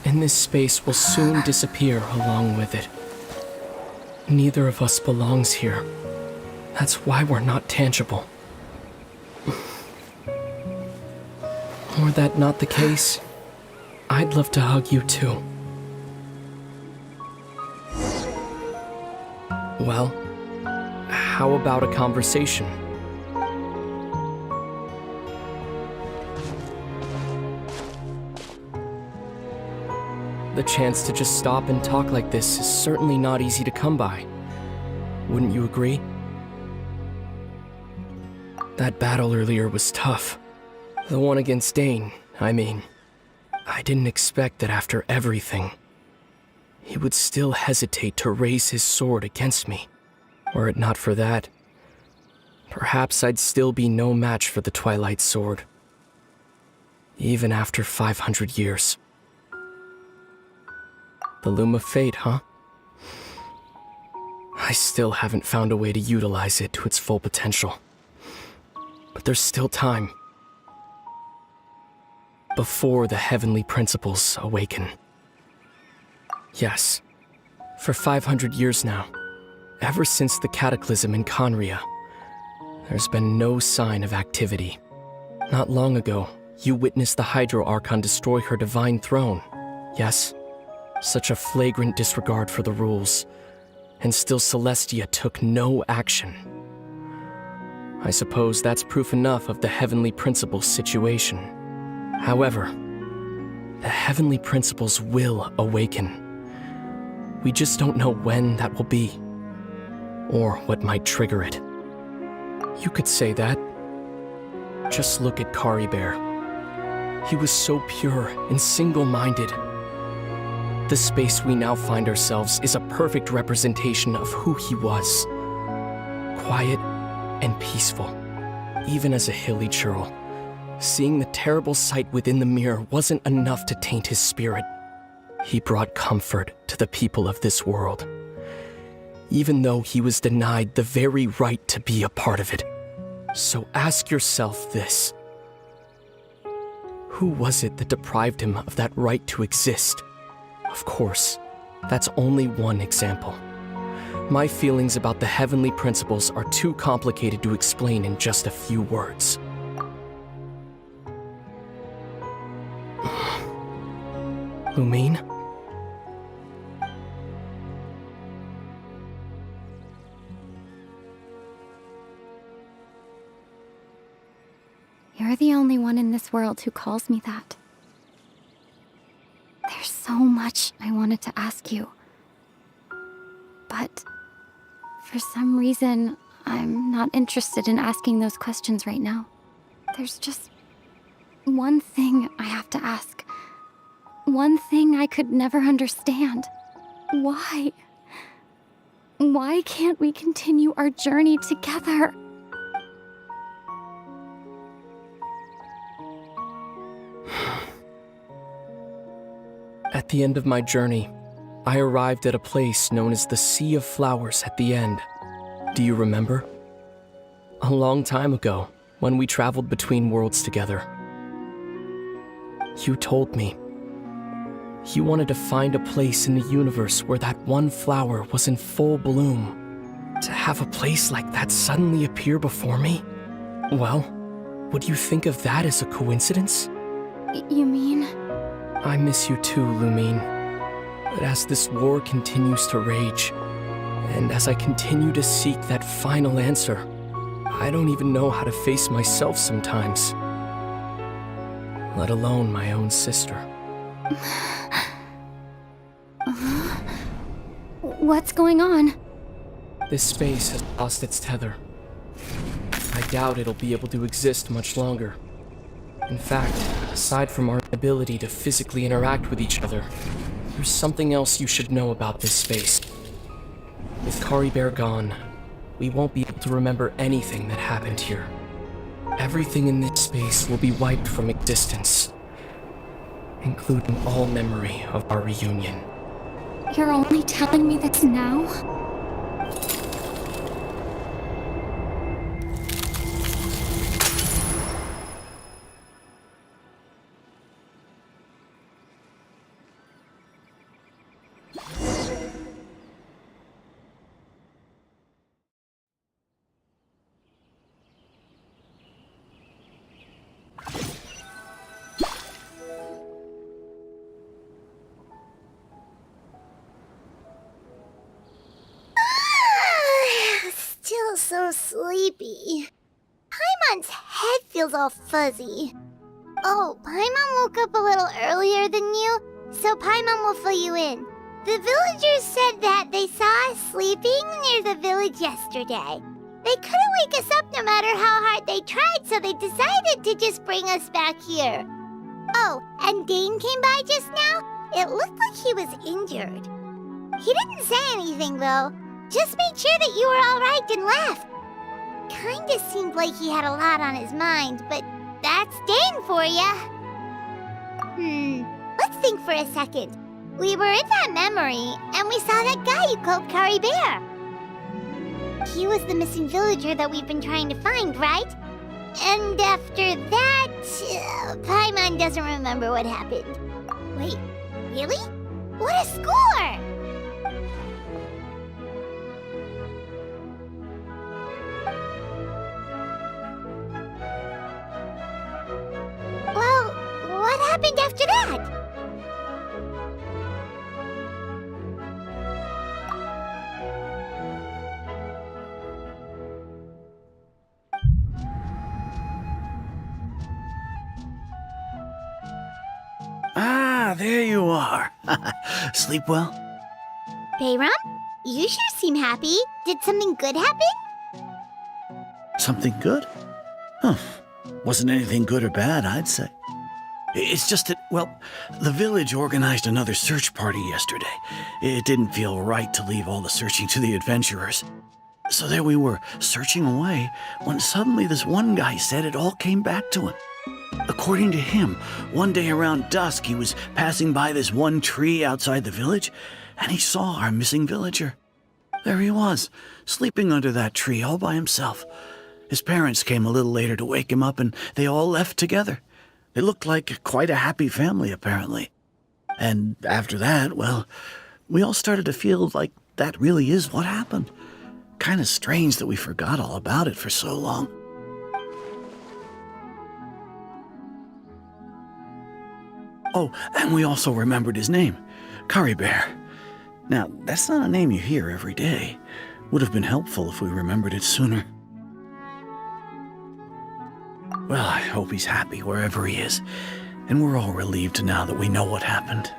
and this space will soon disappear along with it. Neither of us belongs here. That's why we're not tangible. Were that not the case, I'd love to hug you too. Well, how about a conversation? The chance to just stop and talk like this is certainly not easy to come by. Wouldn't you agree? That battle earlier was tough. The one against Dane, I mean. I didn't expect that after everything, he would still hesitate to raise his sword against me. Were it not for that, perhaps I'd still be no match for the Twilight Sword. Even after 500 years. The Loom of Fate, huh? I still haven't found a way to utilize it to its full potential. But there's still time. Before the heavenly principles awaken. Yes, for 500 years now, ever since the cataclysm in Conria, there's been no sign of activity. Not long ago, you witnessed the Hydro Archon destroy her divine throne, yes? Such a flagrant disregard for the rules, and still Celestia took no action. I suppose that's proof enough of the Heavenly Principles situation. However, the Heavenly Principles will awaken. We just don't know when that will be, or what might trigger it. You could say that. Just look at Kari Bear. He was so pure and single-minded. The space we now find ourselves is a perfect representation of who he was. Quiet and peaceful, even as a hilly churl. Seeing the terrible sight within the mirror wasn't enough to taint his spirit. He brought comfort to the people of this world, even though he was denied the very right to be a part of it. So ask yourself this. Who was it that deprived him of that right to exist? Of course, that's only one example. My feelings about the heavenly principles are too complicated to explain in just a few words. Lumine? You're the only one in this world who calls me that. There's so much I wanted to ask you. But for some reason, I'm not interested in asking those questions right now. There's just one thing I have to ask. One thing I could never understand. Why? Why can't we continue our journey together? At the end of my journey, I arrived at a place known as the Sea of Flowers at the end. Do you remember? A long time ago, when we traveled between worlds together. You told me you wanted to find a place in the universe where that one flower was in full bloom. To have a place like that suddenly appear before me? Well, would you think of that as a coincidence? You mean? I miss you too, Lumine. But as this war continues to rage, and as I continue to seek that final answer, I don't even know how to face myself sometimes. Let alone my own sister. What's going on? This space has lost its tether. I doubt it'll be able to exist much longer. In fact, aside from our ability to physically interact with each other, There's something else you should know about this space. With Kari Bear gone, we won't be able to remember anything that happened here. Everything in this space will be wiped from existence, including all memory of our reunion. You're only telling me this now? Still so sleepy. Paimon's head feels all fuzzy. Oh, Paimon woke up a little earlier than you, so Paimon will fill you in. The villagers said that they saw us sleeping near the village yesterday. They couldn't wake us up no matter how hard they tried, so they decided to just bring us back here. Oh, and Dane came by just now. It looked like he was injured. He didn't say anything, though. Just made sure that you were alright and left. Kinda seemed like he had a lot on his mind, but that's Dane for ya. Let's think for a second. We were in that memory, and we saw that guy you called Kari Bear. He was the missing villager that we've been trying to find, right? And after that, Paimon doesn't remember what happened. Wait, really? What a score! Well, what happened after that? Ah, there you are. Sleep well? Bayram, you sure seem happy. Did something good happen? Something good? Huh. Wasn't anything good or bad, I'd say. It's just that, well, the village organized another search party yesterday. It didn't feel right to leave all the searching to the adventurers. So there we were, searching away, when suddenly this one guy said it all came back to him. According to him, one day around dusk, he was passing by this one tree outside the village, and he saw our missing villager. There he was, sleeping under that tree all by himself. His parents came a little later to wake him up, and they all left together. They looked like quite a happy family, apparently. And after that, well, we all started to feel like that really is what happened. Kind of strange that we forgot all about it for so long. Oh, and we also remembered his name, Kari Bear. Now, that's not a name you hear every day. Would have been helpful if we remembered it sooner. Well, I hope he's happy wherever he is, and we're all relieved now that we know what happened.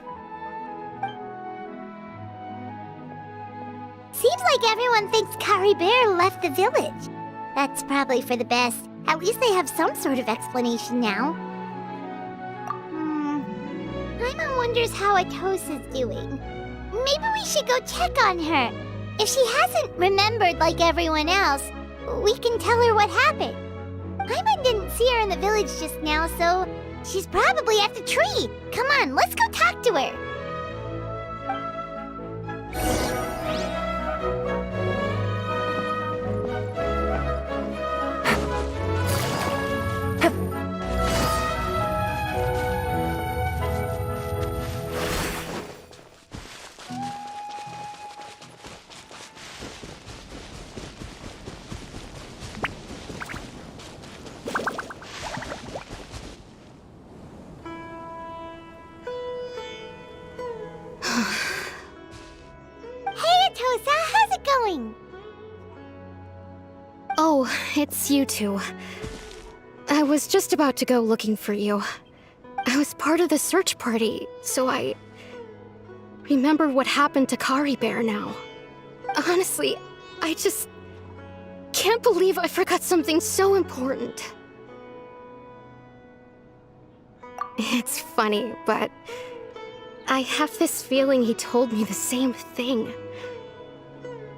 Seems like everyone thinks Kari Bear left the village. That's probably for the best. At least they have some sort of explanation now. Paimon wonders how Atosa's doing. Maybe we should go check on her. If she hasn't remembered like everyone else, we can tell her what happened. Paimon didn't see her in the village just now, so she's probably at the tree. Come on, let's go talk to her. Oh, it's you two. I was just about to go looking for you. I was part of the search party, so I remember what happened to Kari Bear now. Honestly, I just can't believe I forgot something so important. It's funny, but I have this feeling he told me the same thing.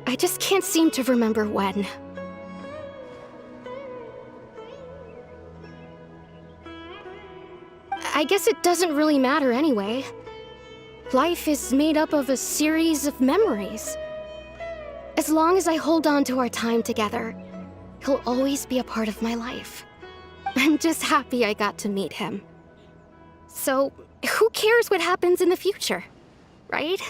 I just can't seem to remember when. I guess it doesn't really matter anyway. Life is made up of a series of memories. As long as I hold on to our time together, he'll always be a part of my life. I'm just happy I got to meet him. So, who cares what happens in the future, right?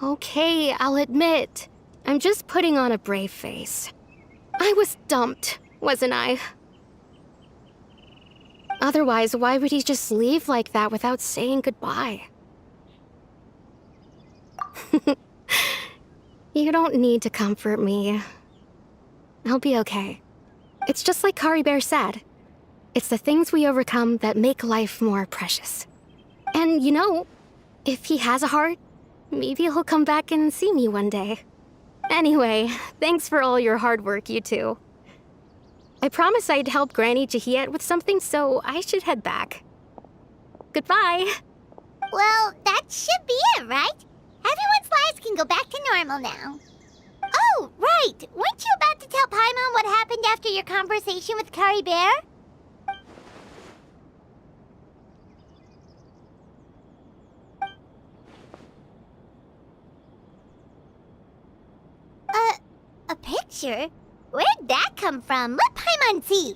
Okay, I'll admit, I'm just putting on a brave face. I was dumped, wasn't I? Otherwise, why would he just leave like that without saying goodbye? You don't need to comfort me. I'll be okay. It's just like Kari Bear said. It's the things we overcome that make life more precious. And you know, if he has a heart, maybe he'll come back and see me one day. Anyway, thanks for all your hard work, you two. I promised I'd help Granny Jahiet with something, so I should head back. Goodbye. Well, that should be it, right? Everyone's lives can go back to normal now. Oh, right! Weren't you about to tell Paimon what happened after your conversation with Kari Bear? A picture? Where'd that come from? Let Paimon see.